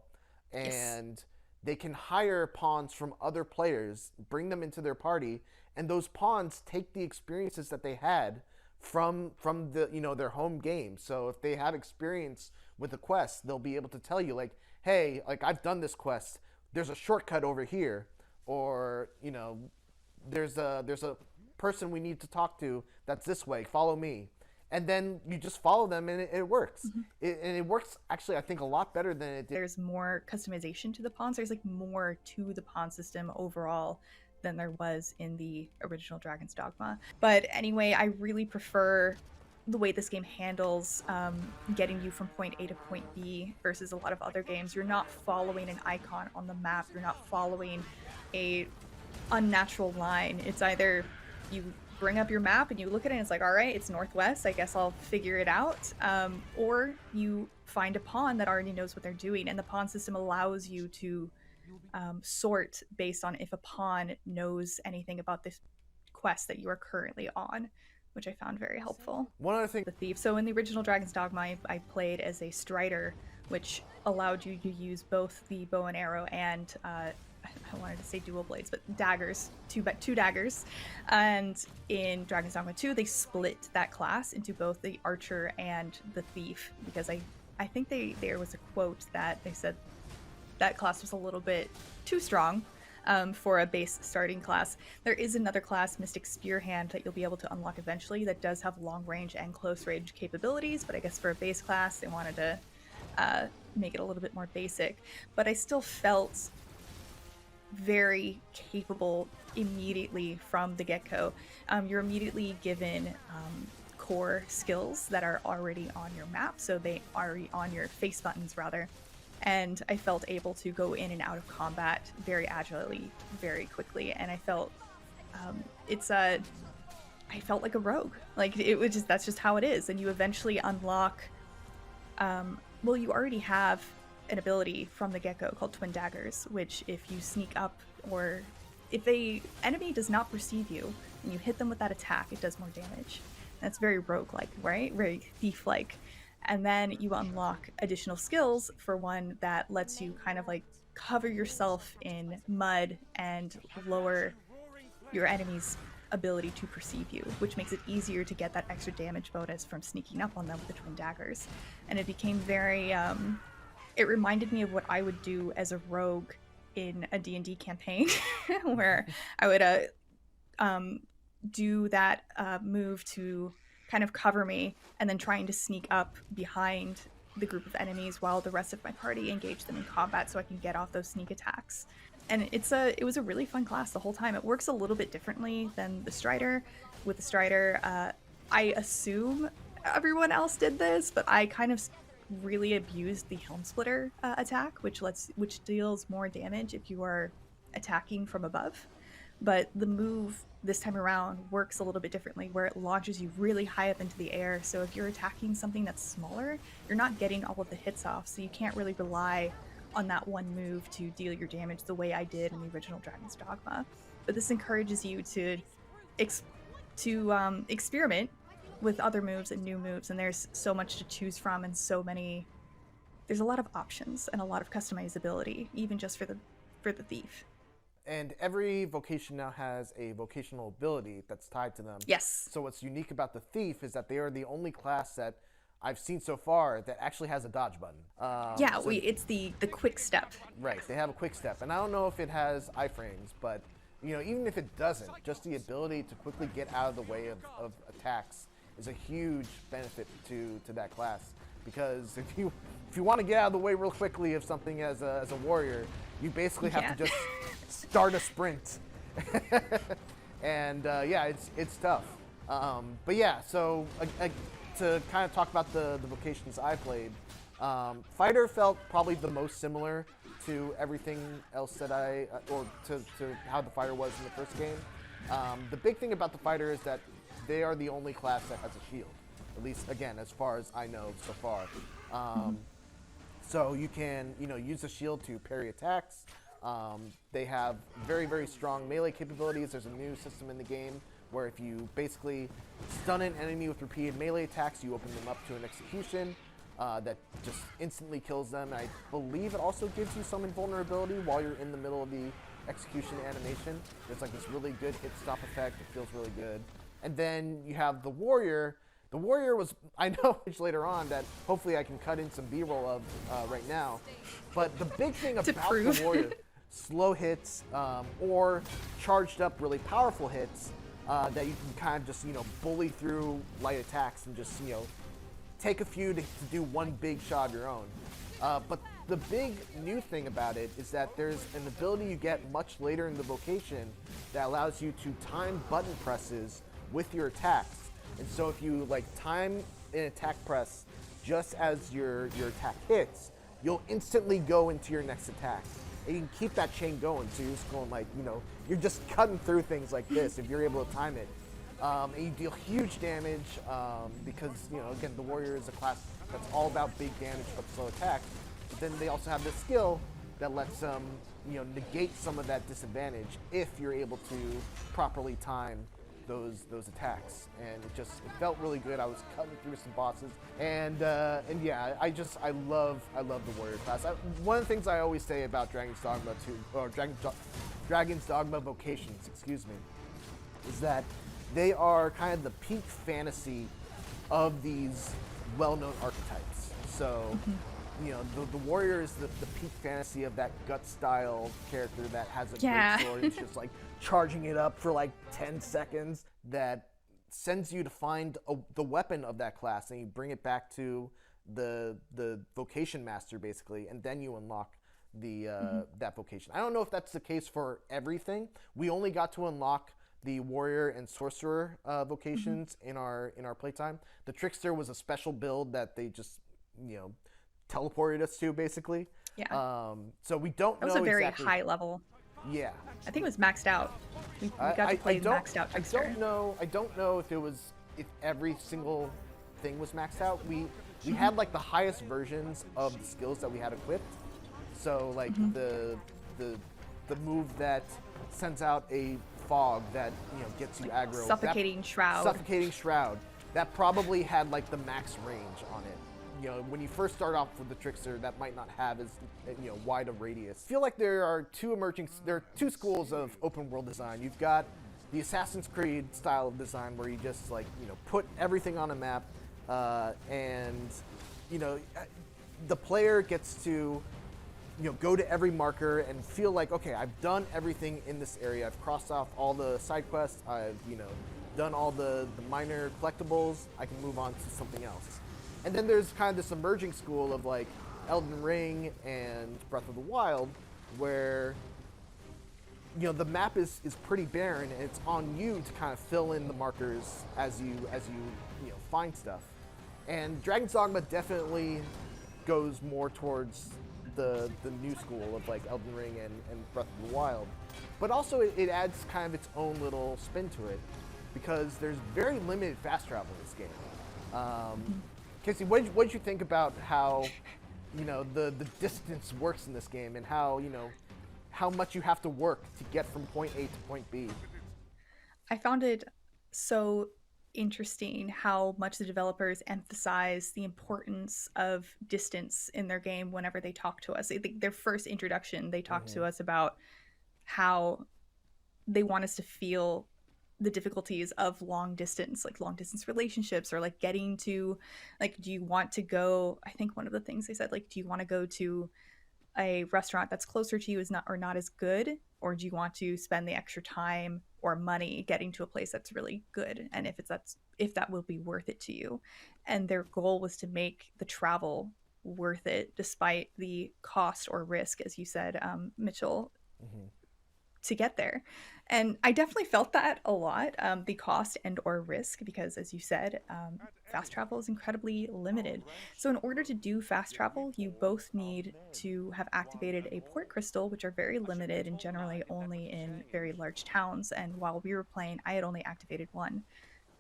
and they can hire pawns from other players, bring them into their party, and those pawns take the experiences that they had from the, you know, their home game. So if they have experience with a quest, they'll be able to tell you, like, hey, like, I've done this quest, there's a shortcut over here, or, you know, there's a person we need to talk to that's this way, follow me. And then you just follow them, and it works. And it works, actually, I think, a lot better than it did. There's more customization to the pawns. There's like more to the pawn system overall than there was in the original Dragon's Dogma. But anyway, I really prefer the way this game handles getting you from point A to point B versus a lot of other games. You're not following an icon on the map. You're not following a unnatural line. It's either you bring up your map and you look at it and it's like, all right, it's northwest, I guess I'll figure it out. Or you find a pawn that already knows what they're doing, and the pawn system allows you to sort based on if a pawn knows anything about this quest that you are currently on, which I found very helpful. One other thing, the thief. So in the original Dragon's Dogma, I played as a strider, which allowed you to use both the bow and arrow and I wanted to say dual blades, but daggers, two daggers. And in Dragon's Dogma 2, they split that class into both the archer and the thief, because I think there was a quote that they said that class was a little bit too strong for a base starting class. There is another class, Mystic Spearhand, that you'll be able to unlock eventually that does have long range and close range capabilities, but I guess for a base class, they wanted to make it a little bit more basic. But I still felt very capable immediately from the get-go. You're immediately given core skills that are already on your map, so they are on your face buttons rather, and I felt able to go in and out of combat very agilely, very quickly, and I felt I felt like a rogue. Like, it was just, that's just how it is. And you eventually unlock well, you already have an ability from the get-go called Twin Daggers, which if you sneak up, or if a enemy does not perceive you and you hit them with that attack, it does more damage. That's very rogue-like, right? Very thief-like. And then you unlock additional skills for one that lets you kind of like cover yourself in mud and lower your enemy's ability to perceive you, which makes it easier to get that extra damage bonus from sneaking up on them with the Twin Daggers. And it became very it reminded me of what I would do as a rogue in a D&D campaign, where I would do that move to kind of cover me, and then trying to sneak up behind the group of enemies while the rest of my party engage them in combat so I can get off those sneak attacks. And it was a really fun class the whole time. It works a little bit differently than the Strider. With the Strider, I assume everyone else did this, but I kind of really abused the Helm Splitter attack, which deals more damage if you are attacking from above. But the move this time around works a little bit differently, where it launches you really high up into the air. So if you're attacking something that's smaller, you're not getting all of the hits off, so you can't really rely on that one move to deal your damage the way I did in the original Dragon's Dogma. But this encourages you to experiment with other moves and new moves, and there's so much to choose from, and there's a lot of options and a lot of customizability, even just for the thief. And every vocation now has a vocational ability that's tied to them. Yes. So what's unique about the thief is that they are the only class that I've seen so far that actually has a dodge button. It's the quick step. Right, they have a quick step, and I don't know if it has iframes, but you know, even if it doesn't, just the ability to quickly get out of the way of attacks is a huge benefit to that class. because if you want to get out of the way real quickly of something as a warrior, you basically have to just start a sprint. And yeah, it's tough. But yeah, so to kind of talk about the vocations I played, fighter felt probably the most similar to everything else that or to how the fighter was in the first game. The big thing about the fighter is that they are the only class that has a shield, at least again as far as I know so far. So you can use a shield to parry attacks. They have very, very strong melee capabilities. There's a new system in the game where if you basically stun an enemy with repeated melee attacks, you open them up to an execution that just instantly kills them. I believe it also gives you some invulnerability while you're in the middle of the execution animation. There's like this really good hit stop effect. It feels really good. And then you have the warrior. The warrior was, I know later on that hopefully I can cut in some B-roll of right now. But the big thing about the warrior, slow hits or charged up really powerful hits that you can kind of just, bully through light attacks and just, take a few to do one big shot of your own. But the big new thing about it is that there's an ability you get much later in the vocation that allows you to time button presses with your attacks. And so if you time an attack press just as your attack hits, you'll instantly go into your next attack. And you can keep that chain going, so you're just going you're just cutting through things like this if you're able to time it. And you deal huge damage because, again, the warrior is a class that's all about big damage but slow attack. But then they also have this skill that lets them, negate some of that disadvantage if you're able to properly time those attacks. And it felt really good. I was cutting through some bosses, and yeah, I love the warrior class. One of the things I always say about Dragon's Dogma 2 or Dragon's Dogma Vocations, excuse me, is that they are kind of the peak fantasy of these well-known archetypes. So, the warrior is the peak fantasy of that gut style character that has a great sword. It's just charging it up for 10 seconds that sends you to find the weapon of that class, and you bring it back to the vocation master basically, and then you unlock the that vocation. I don't know if that's the case for everything. We only got to unlock the warrior and sorcerer vocations in our playtime. The trickster was a special build that they just teleported us to basically. Yeah. So we don't know. That was a very exactly. high level. Yeah. I think it was maxed out. We got to play maxed out trickster. I don't know if every single thing was maxed out. We had the highest versions of the skills that we had equipped. So the move that sends out a fog that gets you aggro. Suffocating Shroud. Suffocating Shroud. That probably had the max range on it. When you first start off with the trickster, that might not have as wide a radius. I feel like there are two schools of open world design. You've got the Assassin's Creed style of design where you just put everything on a map, and the player gets to go to every marker and feel okay, I've done everything in this area. I've crossed off all the side quests. I've done all the minor collectibles. I can move on to something else. And then there's kind of this emerging school of Elden Ring and Breath of the Wild, where the map is pretty barren, and it's on you to kind of fill in the markers as you find stuff. And Dragon's Dogma definitely goes more towards the new school of Elden Ring and Breath of the Wild, but also it adds kind of its own little spin to it because there's very limited fast travel in this game. Casey, what did you think about how, the distance works in this game and how, how much you have to work to get from point A to point B? I found it so interesting how much the developers emphasize the importance of distance in their game whenever they talk to us. I think their first introduction, they talked to us about how they want us to feel the difficulties of long distance relationships, or getting to do you want to go, I think one of the things they said, do you want to go to a restaurant that's closer to you is not as good, or do you want to spend the extra time or money getting to a place that's really good, and if that will be worth it to you. and their goal was to make the travel worth it despite the cost or risk, as you said, Mitchell, to get there. And I definitely felt that a lot, the cost and or risk, because as you said, fast travel is incredibly limited. So in order to do fast travel, you both need to have activated a port crystal, which are very limited and generally only in very large towns. And while we were playing, I had only activated one.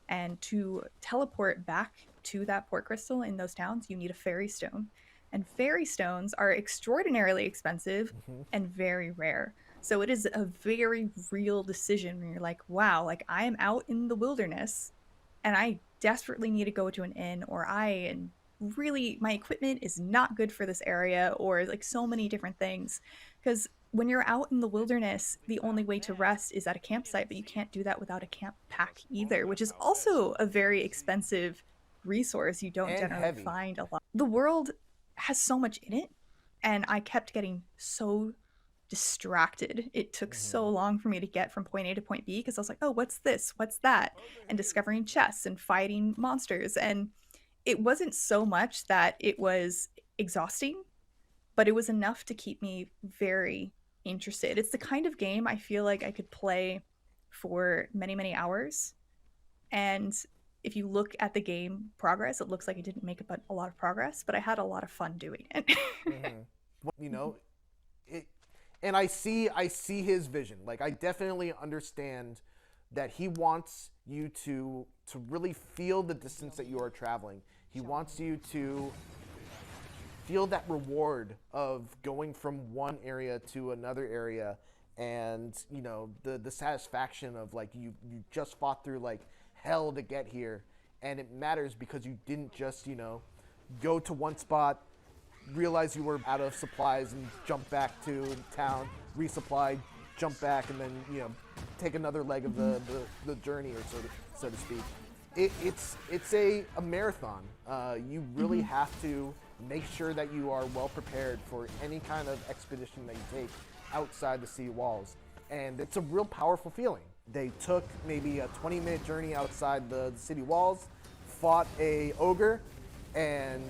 And to teleport back to that port crystal in those towns, you need a fairy stone. And fairy stones are extraordinarily expensive and very rare. So it is a very real decision when you're like, wow, like I am out in the wilderness and I desperately need to go to an inn, or really, my equipment is not good for this area, or like so many different things. Because when you're out in the wilderness, the only way to rest is at a campsite, but you can't do that without a camp pack either, which is also a very expensive resource you don't generally find a lot. The world has so much in it, and I kept getting so distracted. It took so long for me to get from point A to point B because I was like, oh, what's this? What's that? And discovering chests and fighting monsters. And it wasn't so much that it was exhausting, but it was enough to keep me very interested. It's the kind of game I feel like I could play for many, many hours. And if you look at the game progress, it looks like I didn't make a lot of progress, but I had a lot of fun doing it. You know, and I see his vision. Like, I definitely understand that he wants you to really feel the distance that you are traveling. He wants you to feel that reward of going from one area to another area, and you know, the satisfaction of like you just fought through like hell to get here, and it matters because you didn't just, you know, go to one spot, realize you were out of supplies and jump back to town, resupply, jump back, and then, you know, take another leg of the journey, or so to speak. It's a marathon. You really have to make sure that you are well prepared for any kind of expedition that you take outside the city walls. And it's a real powerful feeling. They took maybe a 20-minute journey outside the city walls, fought a ogre, and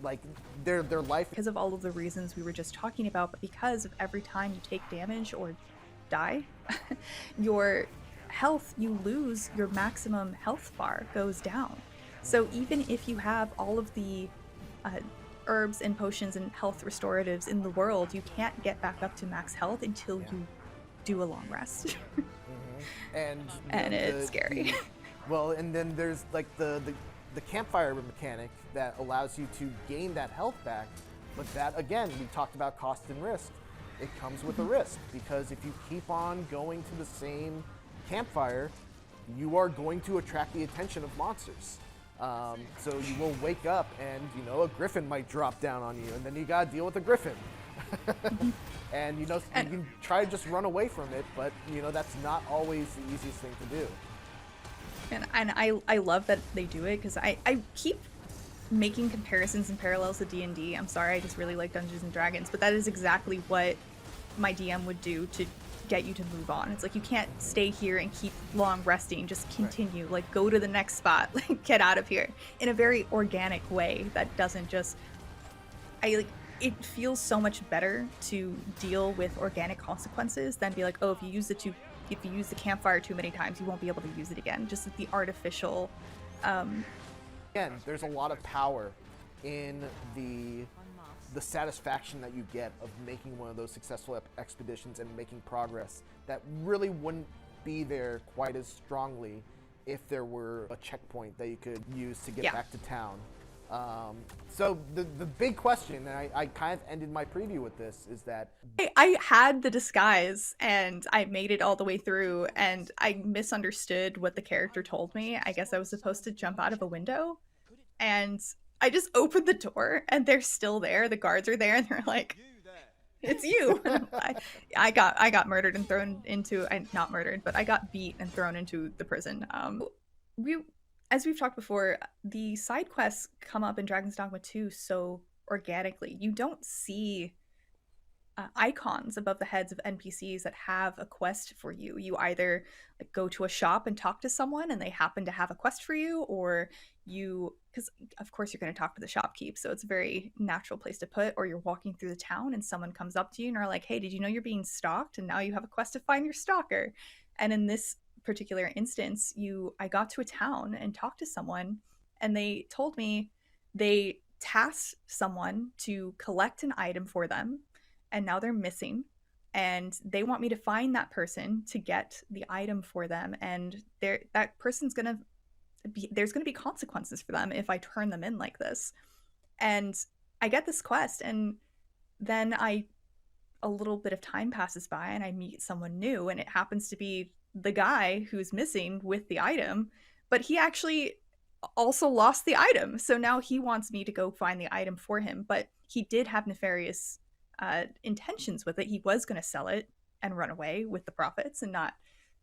like their life, because of all of the reasons we were just talking about, but because of every time you take damage or die, your health, you lose your maximum health bar goes down. So even if you have all of the herbs and potions and health restoratives in the world, you can't get back up to max health until you do a long rest. And it's scary. Well, and then there's like the campfire mechanic that allows you to gain that health back, but that, again, we talked about cost and risk. It comes with a risk, because if you keep on going to the same campfire, you are going to attract the attention of monsters. So you will wake up and, you know, a griffin might drop down on you, and then you gotta deal with a griffin. And, you know, you can try to just run away from it, but, you know, that's not always the easiest thing to do. And I love that they do it, because I keep making comparisons and parallels to D&D. I'm sorry, I just really like Dungeons & Dragons, but that is exactly what my DM would do to get you to move on. It's like, you can't stay here and keep long resting, just continue, like go to the next spot, like get out of here in a very organic way that doesn't just, it feels so much better to deal with organic consequences than be like, oh, if you use the campfire too many times, you won't be able to use it again. Just the artificial. Again, there's a lot of power in the satisfaction that you get of making one of those successful expeditions and making progress that really wouldn't be there quite as strongly if there were a checkpoint that you could use to get back to town. So the big question, and I kind of ended my preview with this, is that I had the disguise and I made it all the way through, and I misunderstood what the character told me. I guess I was supposed to jump out of a window, and I just opened the door and they're still there. The guards are there and they're like, it's you. I got murdered and thrown into, not murdered, but I got beat and thrown into the prison. As we've talked before, the side quests come up in Dragon's Dogma 2 so organically. You don't see icons above the heads of NPCs that have a quest for you. You either like go to a shop and talk to someone and they happen to have a quest for you, or you, because of course you're going to talk to the shopkeep, so it's a very natural place to put, or you're walking through the town and someone comes up to you and are like, hey, did you know you're being stalked? And now you have a quest to find your stalker. And in this particular instance, I got to a town and talked to someone, and they told me they tasked someone to collect an item for them, and now they're missing, and they want me to find that person to get the item for them, and that person's there's gonna be consequences for them if I turn them in like this. And I get this quest, and then a little bit of time passes by and I meet someone new, and it happens to be the guy who's missing with the item, but he actually also lost the item, so now he wants me to go find the item for him. But he did have nefarious intentions with it. He was going to sell it and run away with the profits and not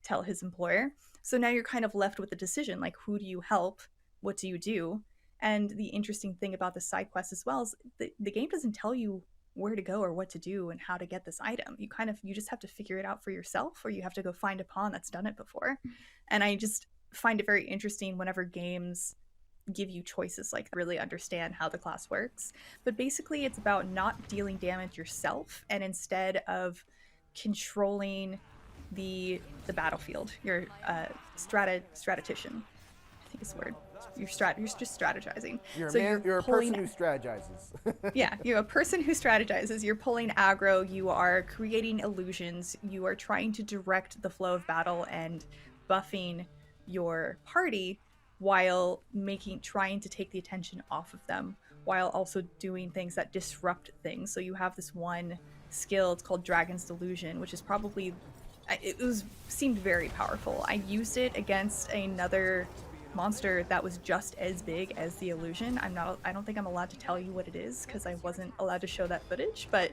tell his employer. So now you're kind of left with the decision, like, who do you help? What do you do? And the interesting thing about the side quest as well is the game doesn't tell you where to go or what to do and how to get this item. You just have to figure it out for yourself, or you have to go find a pawn that's done it before. And I just find it very interesting whenever games give you choices like that, really understand how the class works. But basically it's about not dealing damage yourself, and instead of controlling the battlefield, your strategician, I think is the word. You're just strategizing. You're a person who strategizes. Yeah, you're a person who strategizes. You're pulling aggro, you are creating illusions, you are trying to direct the flow of battle and buffing your party while trying to take the attention off of them, while also doing things that disrupt things. So you have this one skill, it's called Dragon's Delusion, which is probably, seemed very powerful. I used it against another monster that was just as big as the illusion. I don't think I'm allowed to tell you what it is because I wasn't allowed to show that footage, but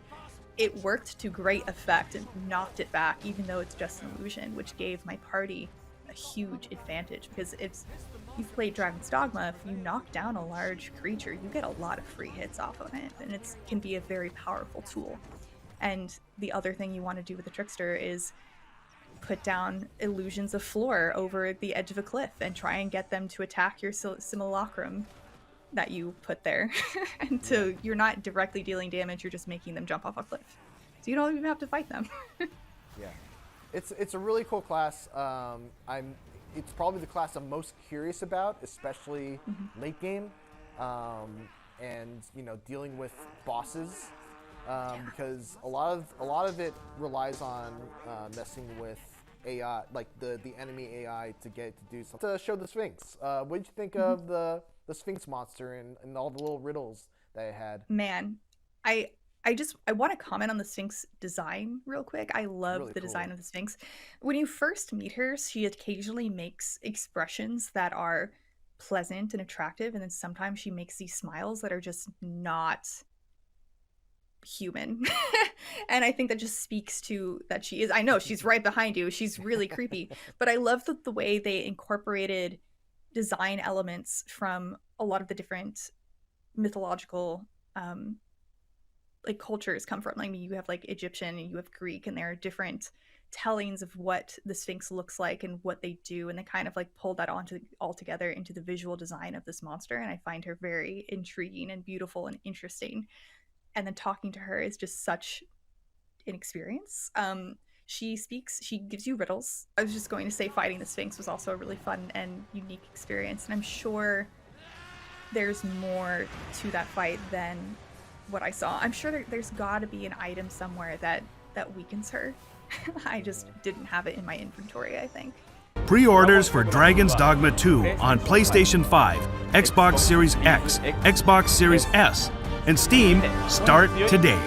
it worked to great effect and knocked it back, even though it's just an illusion, which gave my party a huge advantage. Because if you've played Dragon's Dogma, if you knock down a large creature, you get a lot of free hits off of it, and it can be a very powerful tool. And the other thing you want to do with the trickster is put down illusions of floor over the edge of a cliff and try and get them to attack your simulacrum that you put there. And so you're not directly dealing damage, you're just making them jump off a cliff. So you don't even have to fight them. Yeah. It's a really cool class. It's probably the class I'm most curious about, especially late game, and dealing with bosses, because a lot of it relies on messing with AI, like the enemy AI, to get it to do something. To show the Sphinx, what did you think of the Sphinx monster and all the little riddles that it had? Man, I want to comment on the Sphinx design real quick. I love really the design of the Sphinx. When you first meet her, she occasionally makes expressions that are pleasant and attractive, and then sometimes she makes these smiles that are just not human. And I think that just speaks to that she is, I know she's right behind you, she's really creepy, but I love the way they incorporated design elements from a lot of the different mythological like cultures come from. I mean, you have like Egyptian and you have Greek, and there are different tellings of what the Sphinx looks like and what they do, and they kind of like pull that all together into the visual design of this monster, and I find her very intriguing and beautiful and interesting. And then talking to her is just such an experience. She gives you riddles. I was just going to say fighting the Sphinx was also a really fun and unique experience, and I'm sure there's more to that fight than what I saw. I'm sure there's got to be an item somewhere that weakens her. I just didn't have it in my inventory, I think. Pre-orders for Dragon's Dogma 2 on PlayStation 5, Xbox Series X, Xbox Series S, and Steam start today.